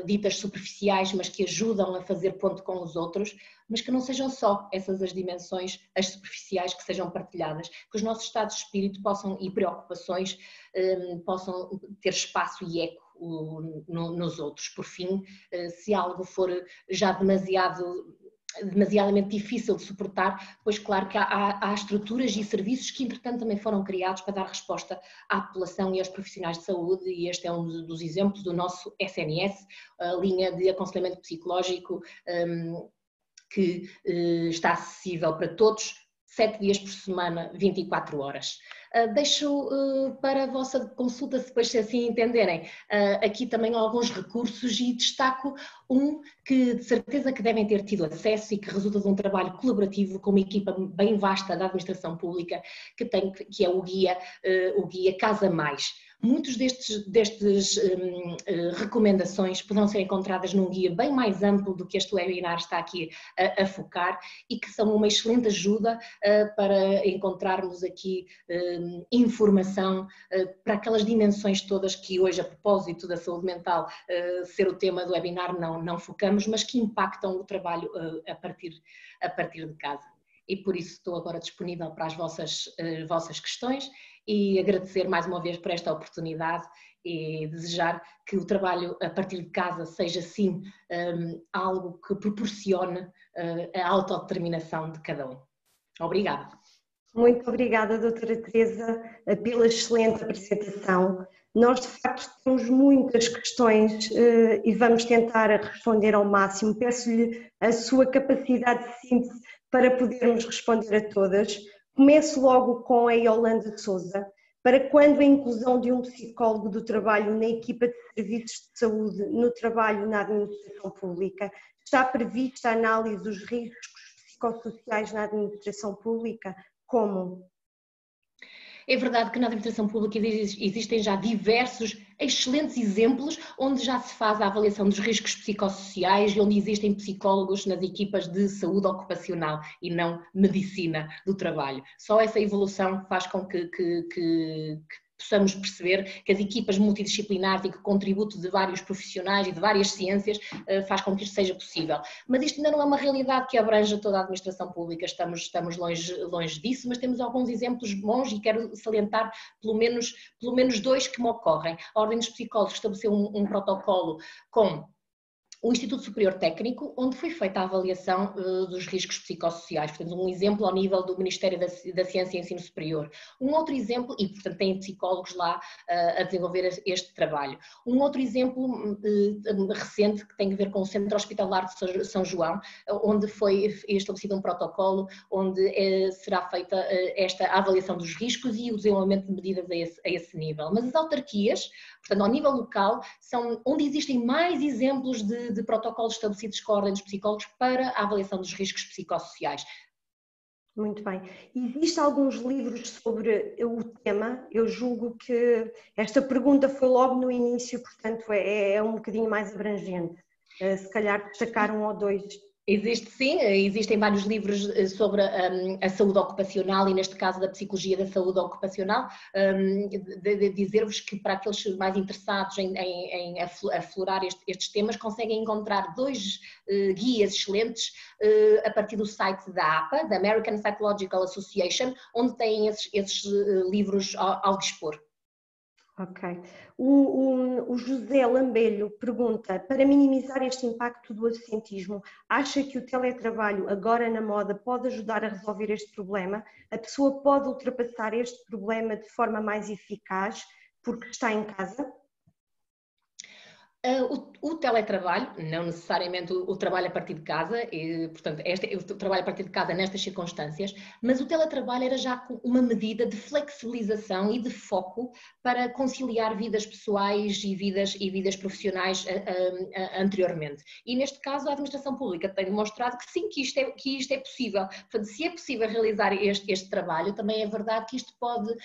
ditas superficiais, mas que ajudam a fazer ponto com os outros, mas que não sejam só essas as dimensões, as superficiais, que sejam partilhadas, que os nossos estados de espírito e preocupações possam ter espaço e eco nos outros. Por fim, se algo for já demasiadamente difícil de suportar, pois claro que há estruturas e serviços que entretanto também foram criados para dar resposta à população e aos profissionais de saúde, e este é um dos exemplos do nosso SNS, a linha de aconselhamento psicológico que está acessível para todos, 7 dias por semana, 24 horas. Deixo para a vossa consulta, se depois assim entenderem, aqui também alguns recursos, e destaco um que de certeza que devem ter tido acesso e que resulta de um trabalho colaborativo com uma equipa bem vasta da administração pública, que é o guia Casa Mais. Muitos destes recomendações poderão ser encontradas num guia bem mais amplo do que este webinar está aqui a focar, e que são uma excelente ajuda para encontrarmos aqui informação para aquelas dimensões todas que hoje, a propósito da saúde mental ser o tema do webinar, não focamos, mas que impactam o trabalho a partir de casa. E por isso estou agora disponível para as vossas questões, e agradecer mais uma vez por esta oportunidade e desejar que o trabalho a partir de casa seja sim algo que proporcione a autodeterminação de cada um. Obrigada. Muito obrigada, doutora Teresa, pela excelente apresentação. Nós, de facto, temos muitas questões e vamos tentar responder ao máximo. Peço-lhe a sua capacidade de síntese para podermos responder a todas. Começo logo com a Yolanda de Sousa. Para quando a inclusão de um psicólogo do trabalho na equipa de serviços de saúde no trabalho na administração pública? Está prevista a análise dos riscos psicossociais na administração pública? Como? É verdade que na administração pública existem já diversos excelentes exemplos onde já se faz a avaliação dos riscos psicossociais e onde existem psicólogos nas equipas de saúde ocupacional e não medicina do trabalho. Só essa evolução faz com que possamos perceber que as equipas multidisciplinares e que o contributo de vários profissionais e de várias ciências faz com que isto seja possível. Mas isto ainda não é uma realidade que abranja toda a administração pública, estamos longe disso, mas temos alguns exemplos bons e quero salientar pelo menos 2 que me ocorrem. A Ordem dos Psicólogos estabeleceu um protocolo com o Instituto Superior Técnico, onde foi feita a avaliação dos riscos psicossociais, portanto um exemplo ao nível do Ministério da Ciência e Ensino Superior. Um outro exemplo, e portanto tem psicólogos lá a desenvolver este trabalho. Um outro exemplo recente que tem a ver com o Centro Hospitalar de São João, onde foi estabelecido um protocolo onde será feita esta avaliação dos riscos e o desenvolvimento de medidas a esse nível. Mas as autarquias, portanto ao nível local, são onde existem mais exemplos de protocolos estabelecidos com a Ordem dos Psicólogos para a avaliação dos riscos psicossociais. Muito bem. Existem alguns livros sobre o tema? Eu julgo que esta pergunta foi logo no início, portanto é um bocadinho mais abrangente. Se calhar destacar 1 ou 2. Existe sim, existem vários livros sobre a saúde ocupacional e neste caso da psicologia da saúde ocupacional. De dizer-vos que para aqueles mais interessados em aflorar estes temas conseguem encontrar 2 guias excelentes a partir do site da APA, da American Psychological Association, onde têm esses livros ao dispor. Ok. O José Lambelho pergunta, para minimizar este impacto do absentismo, acha que o teletrabalho agora na moda pode ajudar a resolver este problema? A pessoa pode ultrapassar este problema de forma mais eficaz porque está em casa? O teletrabalho, não necessariamente o trabalho a partir de casa, e, portanto, o trabalho a partir de casa nestas circunstâncias, mas o teletrabalho era já uma medida de flexibilização e de foco para conciliar vidas pessoais e vidas profissionais anteriormente. E neste caso a administração pública tem demonstrado que sim, que isto é possível. Portanto, se é possível realizar este trabalho, também é verdade que isto pode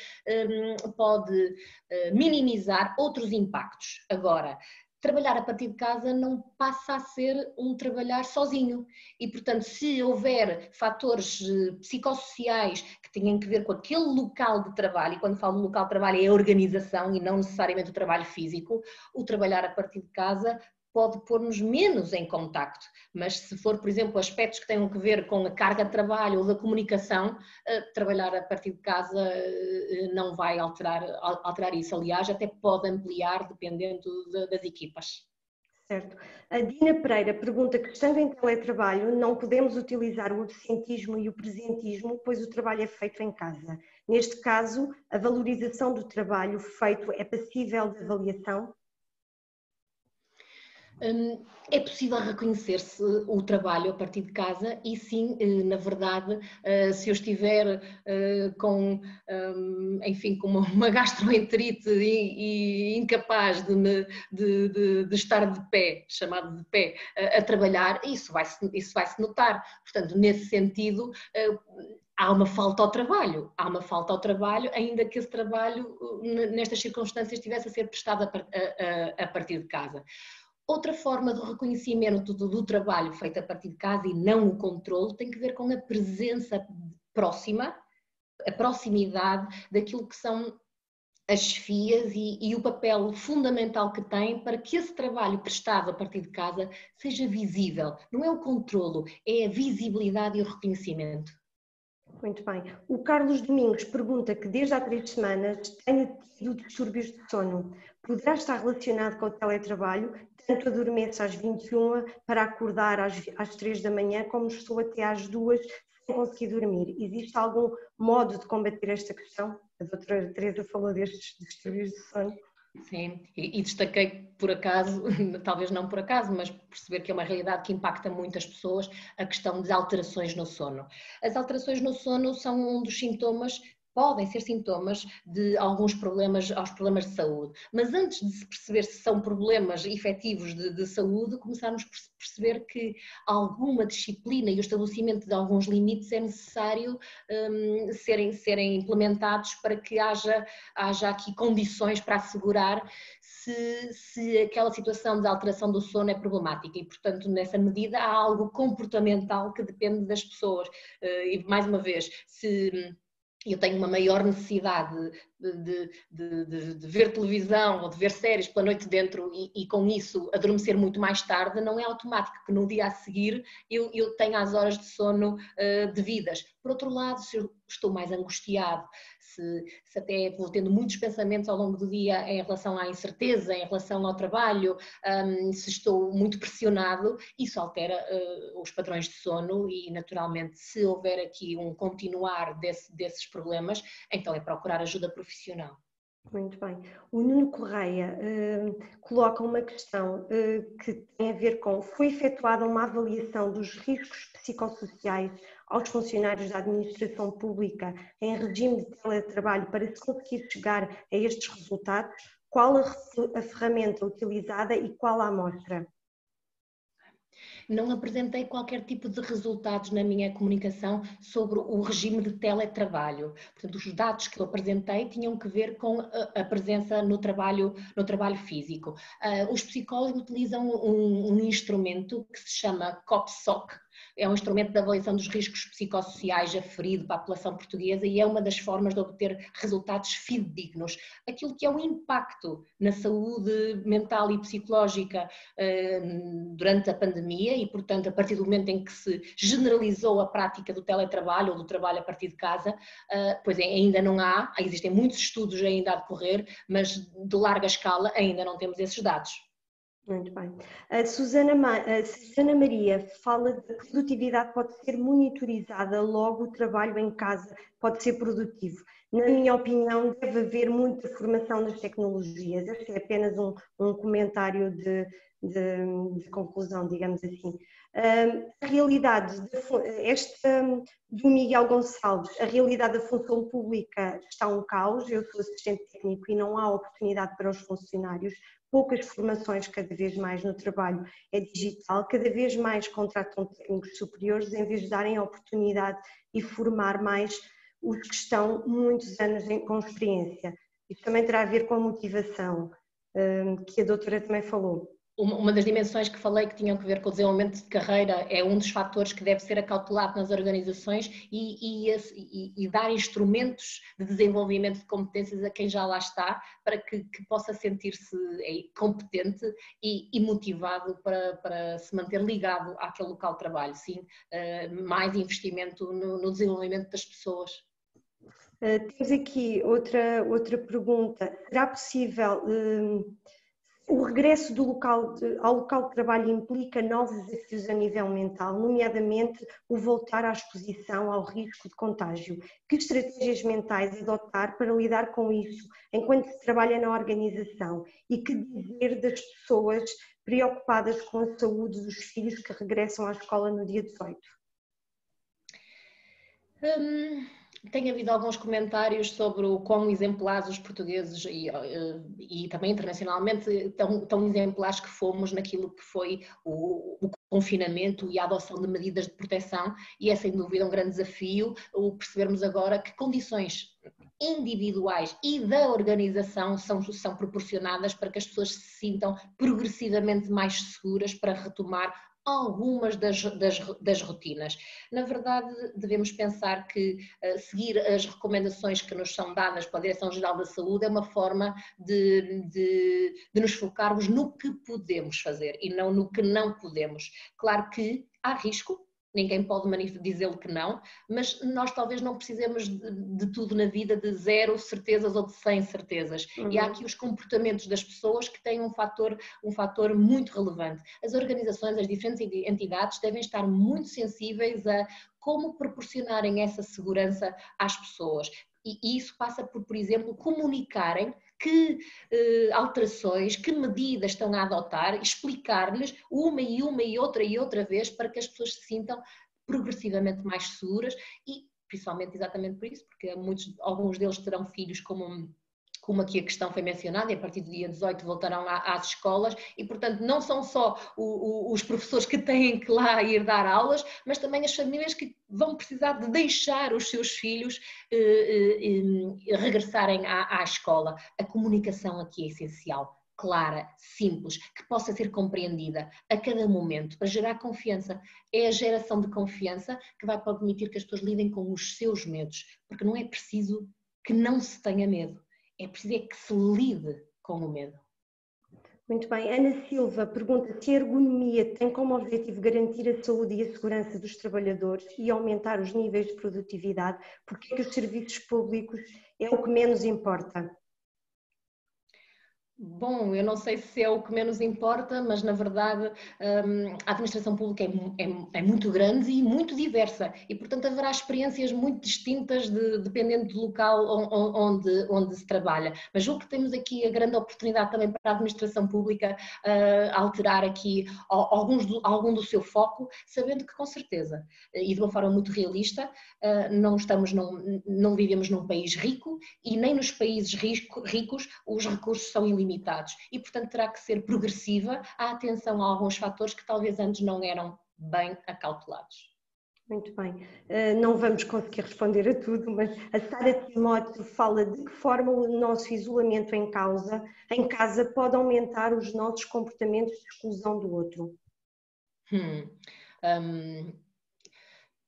minimizar outros impactos. Agora, trabalhar a partir de casa não passa a ser um trabalhar sozinho e, portanto, se houver fatores psicossociais que tenham que ver com aquele local de trabalho, e quando falo de local de trabalho é a organização e não necessariamente o trabalho físico, o trabalhar a partir de casa pode pôr-nos menos em contacto, mas se for, por exemplo, aspectos que tenham que ver com a carga de trabalho ou da comunicação, trabalhar a partir de casa não vai alterar isso. Aliás, até pode ampliar dependendo das equipas. Certo. A Dina Pereira pergunta que, estando em teletrabalho, não podemos utilizar o absentismo e o presentismo, pois o trabalho é feito em casa. Neste caso, a valorização do trabalho feito é passível de avaliação? É possível reconhecer-se o trabalho a partir de casa e sim, na verdade, se eu estiver com uma gastroenterite e incapaz de estar de pé, chamado de pé, a trabalhar, isso vai-se notar. Portanto, nesse sentido, há uma falta ao trabalho, ainda que esse trabalho, nestas circunstâncias, estivesse a ser prestado a partir de casa. Outra forma de reconhecimento do trabalho feito a partir de casa e não o controle tem que ver com a presença próxima, a proximidade daquilo que são as chefias e o papel fundamental que tem para que esse trabalho prestado a partir de casa seja visível. Não é o controlo, é a visibilidade e o reconhecimento. Muito bem. O Carlos Domingos pergunta que desde há 3 semanas tenho tido distúrbios de sono. Poderá estar relacionado com o teletrabalho? Tanto adormeço às 21 para acordar às 3 da manhã, como estou até às 2 sem conseguir dormir. Existe algum modo de combater esta questão? A doutora Teresa falou destes distúrbios de sono. Sim, e destaquei por acaso, talvez não por acaso, mas perceber que é uma realidade que impacta muitas pessoas, a questão de alterações no sono. As alterações no sono são um dos sintomas, podem ser sintomas de alguns problemas, aos problemas de saúde. Mas antes de se perceber se são problemas efetivos de saúde, começarmos por perceber que alguma disciplina e o estabelecimento de alguns limites é necessário serem implementados para que haja aqui condições para assegurar se aquela situação de alteração do sono é problemática e, portanto, nessa medida há algo comportamental que depende das pessoas. E, mais uma vez, se eu tenho uma maior necessidade de ver televisão ou de ver séries pela noite dentro e com isso adormecer muito mais tarde, não é automático que no dia a seguir eu tenha as horas de sono devidas. Por outro lado, se eu estou mais angustiado, se até vou tendo muitos pensamentos ao longo do dia em relação à incerteza, em relação ao trabalho, se estou muito pressionado, isso altera os padrões de sono e, naturalmente, se houver aqui um continuar desses problemas, então é procurar ajuda profissional. Muito bem. O Nuno Correia coloca uma questão que tem a ver com: foi efetuada uma avaliação dos riscos psicossociais aos funcionários da administração pública em regime de teletrabalho para se conseguir chegar a estes resultados? Qual a ferramenta utilizada e qual a amostra? Não apresentei qualquer tipo de resultados na minha comunicação sobre o regime de teletrabalho. Portanto, os dados que eu apresentei tinham que ver com a presença no trabalho físico. Os psicólogos utilizam um instrumento que se chama COPSOC, é um instrumento de avaliação dos riscos psicossociais aferido para a população portuguesa e é uma das formas de obter resultados fidedignos. Aquilo que é o impacto na saúde mental e psicológica durante a pandemia e, portanto, a partir do momento em que se generalizou a prática do teletrabalho ou do trabalho a partir de casa, pois ainda não existem muitos estudos ainda a decorrer, mas de larga escala ainda não temos esses dados. Muito bem. A Susana Maria fala de que a produtividade pode ser monitorizada, logo o trabalho em casa pode ser produtivo. Na minha opinião, deve haver muita formação nas tecnologias. Este é apenas um comentário de conclusão, digamos assim. A realidade, do Miguel Gonçalves, a realidade da função pública está um caos. Eu sou assistente técnico e não há oportunidade para os funcionários. Poucas formações, cada vez mais no trabalho é digital, cada vez mais contratam técnicos superiores em vez de darem a oportunidade e formar mais os que estão muitos anos com experiência. Isso também terá a ver com a motivação, que a doutora também falou. Uma das dimensões que falei que tinham a ver com o desenvolvimento de carreira é um dos fatores que deve ser acautelado nas organizações e dar instrumentos de desenvolvimento de competências a quem já lá está, para que possa sentir-se competente e motivado para se manter ligado àquele local de trabalho. Sim, mais investimento no desenvolvimento das pessoas. Temos aqui outra pergunta. Será possível... O regresso ao local de trabalho implica novos desafios a nível mental, nomeadamente o voltar à exposição ao risco de contágio. Que estratégias mentais adotar para lidar com isso enquanto se trabalha na organização? E que dizer das pessoas preocupadas com a saúde dos filhos que regressam à escola no dia 18? Tem havido alguns comentários sobre o quão exemplares os portugueses e também internacionalmente tão exemplares que fomos naquilo que foi o confinamento e a adoção de medidas de proteção, e é sem dúvida um grande desafio o percebermos agora que condições individuais e da organização são proporcionadas para que as pessoas se sintam progressivamente mais seguras para retomar algumas das rotinas. Na verdade, devemos pensar que seguir as recomendações que nos são dadas pela Direção-Geral da Saúde é uma forma de nos focarmos no que podemos fazer e não no que não podemos. Claro que há risco, ninguém pode dizer-lhe que não, mas nós talvez não precisemos de tudo na vida, de 0 certezas ou de 100 certezas. E há aqui os comportamentos das pessoas que têm um fator muito relevante. As organizações, as diferentes entidades devem estar muito sensíveis a como proporcionarem essa segurança às pessoas. E isso passa por exemplo, comunicarem que alterações, que medidas estão a adotar, explicar-lhes uma e outra vez para que as pessoas se sintam progressivamente mais seguras e principalmente exatamente por isso, porque alguns deles terão filhos como aqui a questão foi mencionada, e a partir do dia 18 voltarão às escolas e, portanto, não são só os professores que têm que lá ir dar aulas, mas também as famílias que vão precisar de deixar os seus filhos regressarem à escola. A comunicação aqui é essencial, clara, simples, que possa ser compreendida a cada momento para gerar confiança. É a geração de confiança que vai permitir que as pessoas lidem com os seus medos, porque não é preciso que não se tenha medo. É preciso que se lide com o medo. Muito bem. Ana Silva pergunta se a ergonomia tem como objetivo garantir a saúde e a segurança dos trabalhadores e aumentar os níveis de produtividade. Porque é que os serviços públicos é o que menos importa? Bom, eu não sei se é o que menos importa, mas na verdade a administração pública é muito grande e muito diversa e, portanto, haverá experiências muito distintas dependendo do local onde se trabalha. Mas julgo que temos aqui a grande oportunidade também para a administração pública alterar aqui algum do seu foco, sabendo que com certeza, e de uma forma muito realista, não vivemos num país rico e nem nos países ricos os recursos são ilimitados. E, portanto, terá que ser progressiva a atenção a alguns fatores que talvez antes não eram bem acautelados. Muito bem. Não vamos conseguir responder a tudo, mas a Sara Timóteo fala de que forma o nosso isolamento em casa pode aumentar os nossos comportamentos de exclusão do outro.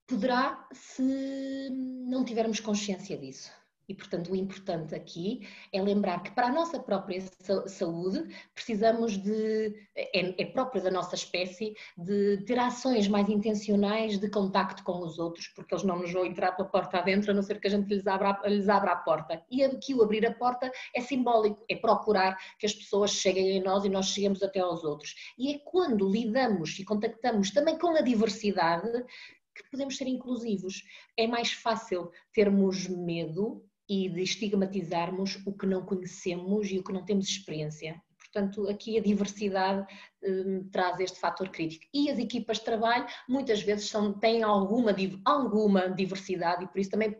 Poderá, se não tivermos consciência disso. E, portanto, o importante aqui é lembrar que para a nossa própria saúde precisamos é próprio da nossa espécie, de ter ações mais intencionais de contacto com os outros, porque eles não nos vão entrar pela porta adentro, a não ser que a gente lhes abra a porta. E aqui o abrir a porta é simbólico, é procurar que as pessoas cheguem a nós e nós cheguemos até aos outros. E é quando lidamos e contactamos também com a diversidade que podemos ser inclusivos. É mais fácil termos medo e de estigmatizarmos o que não conhecemos e o que não temos experiência. Portanto, aqui a diversidade traz este fator crítico. E as equipas de trabalho muitas vezes têm alguma diversidade e por isso também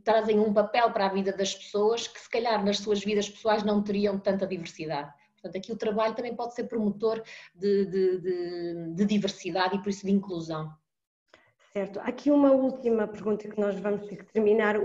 trazem um papel para a vida das pessoas que se calhar nas suas vidas pessoais não teriam tanta diversidade. Portanto, aqui o trabalho também pode ser promotor de diversidade e por isso de inclusão. Certo. Aqui uma última pergunta que nós vamos ter que terminar.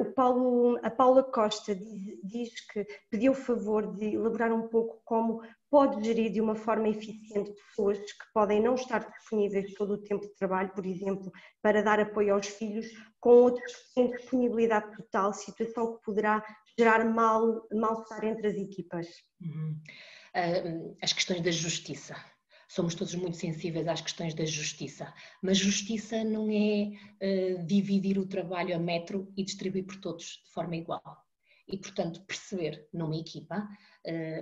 A Paula Costa diz que pediu o favor de elaborar um pouco como pode gerir de uma forma eficiente pessoas que podem não estar disponíveis todo o tempo de trabalho, por exemplo, para dar apoio aos filhos, com outros que têm disponibilidade total, situação que poderá gerar mal-estar entre as equipas. As questões da justiça. Somos todos muito sensíveis às questões da justiça, mas justiça não é dividir o trabalho a metro e distribuir por todos de forma igual. E, portanto, perceber numa equipa,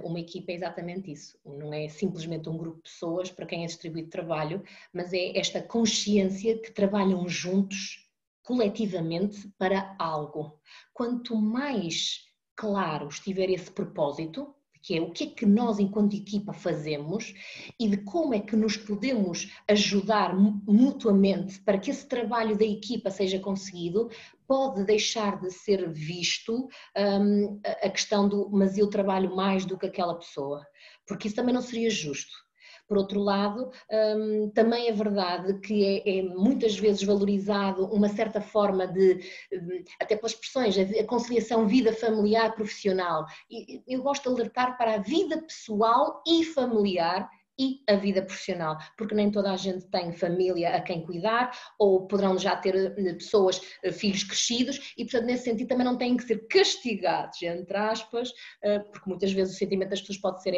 uma equipa é exatamente isso, não é simplesmente um grupo de pessoas para quem é distribuído trabalho, mas é esta consciência que trabalham juntos, coletivamente, para algo. Quanto mais claro estiver esse propósito, que é o que é que nós enquanto equipa fazemos e de como é que nos podemos ajudar mutuamente para que esse trabalho da equipa seja conseguido, pode deixar de ser visto a questão do mas eu trabalho mais do que aquela pessoa, porque isso também não seria justo. Por outro lado, também é verdade que é muitas vezes valorizado uma certa forma até pelas expressões, a conciliação vida familiar profissional. E eu gosto de alertar para a vida pessoal e familiar e a vida profissional, porque nem toda a gente tem família a quem cuidar, ou poderão já ter pessoas, filhos crescidos, e portanto nesse sentido também não têm que ser castigados, entre aspas, porque muitas vezes o sentimento das pessoas pode ser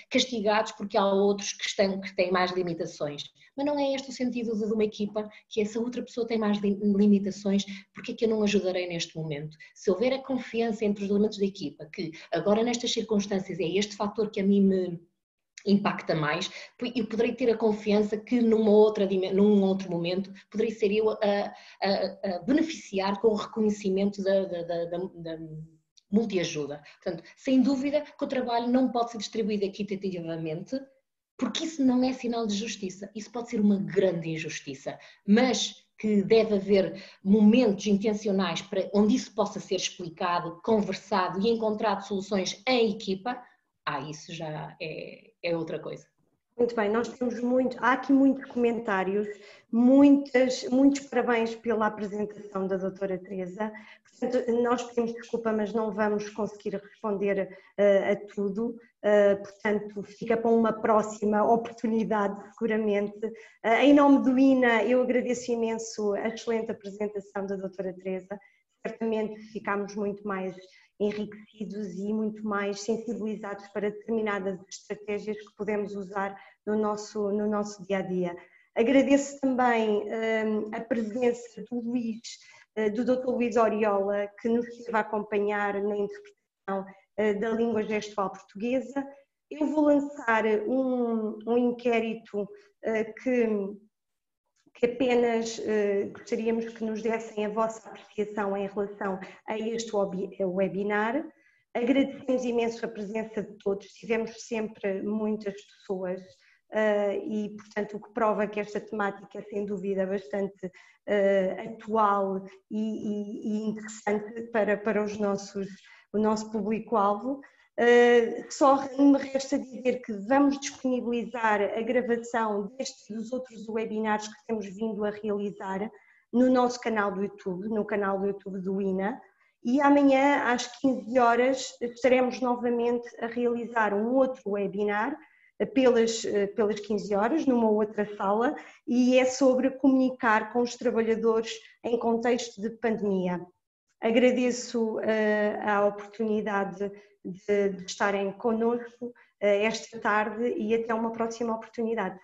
castigados porque há outros que têm mais limitações. Mas não é este o sentido de uma equipa, que essa outra pessoa tem mais limitações, porque é que eu não ajudarei neste momento? Se houver a confiança entre os elementos da equipa, que agora nestas circunstâncias é este fator que a mim me impacta mais, eu poderei ter a confiança que num outro momento poderei ser eu a beneficiar com o reconhecimento da multiajuda. Portanto, sem dúvida que o trabalho não pode ser distribuído equitativamente, porque isso não é sinal de justiça, isso pode ser uma grande injustiça, mas que deve haver momentos intencionais onde isso possa ser explicado, conversado e encontrado soluções em equipa. Isso já é outra coisa. Muito bem, nós temos há aqui muitos comentários, muitos parabéns pela apresentação da doutora Teresa. Portanto, nós pedimos desculpa, mas não vamos conseguir responder a tudo, portanto fica para uma próxima oportunidade seguramente. Em nome do INA, eu agradeço imenso a excelente apresentação da doutora Teresa, certamente ficámos muito mais enriquecidos e muito mais sensibilizados para determinadas estratégias que podemos usar no nosso dia-a-dia. Agradeço também a presença do Dr. Luís Oriola, que nos esteve a acompanhar na interpretação da língua gestual portuguesa. Eu vou lançar um inquérito que apenas gostaríamos que nos dessem a vossa apreciação em relação a este webinar. Agradecemos imenso a presença de todos, tivemos sempre muitas pessoas e, portanto, o que prova que esta temática é, sem dúvida, bastante atual e interessante para o nosso público-alvo. Só me resta dizer que vamos disponibilizar a gravação dos outros webinars que temos vindo a realizar no nosso canal do YouTube, no canal do YouTube do INA, e amanhã às 15 horas estaremos novamente a realizar um outro webinar pelas 15 horas, numa outra sala, e é sobre comunicar com os trabalhadores em contexto de pandemia. Agradeço a oportunidade de estarem connosco esta tarde e até uma próxima oportunidade.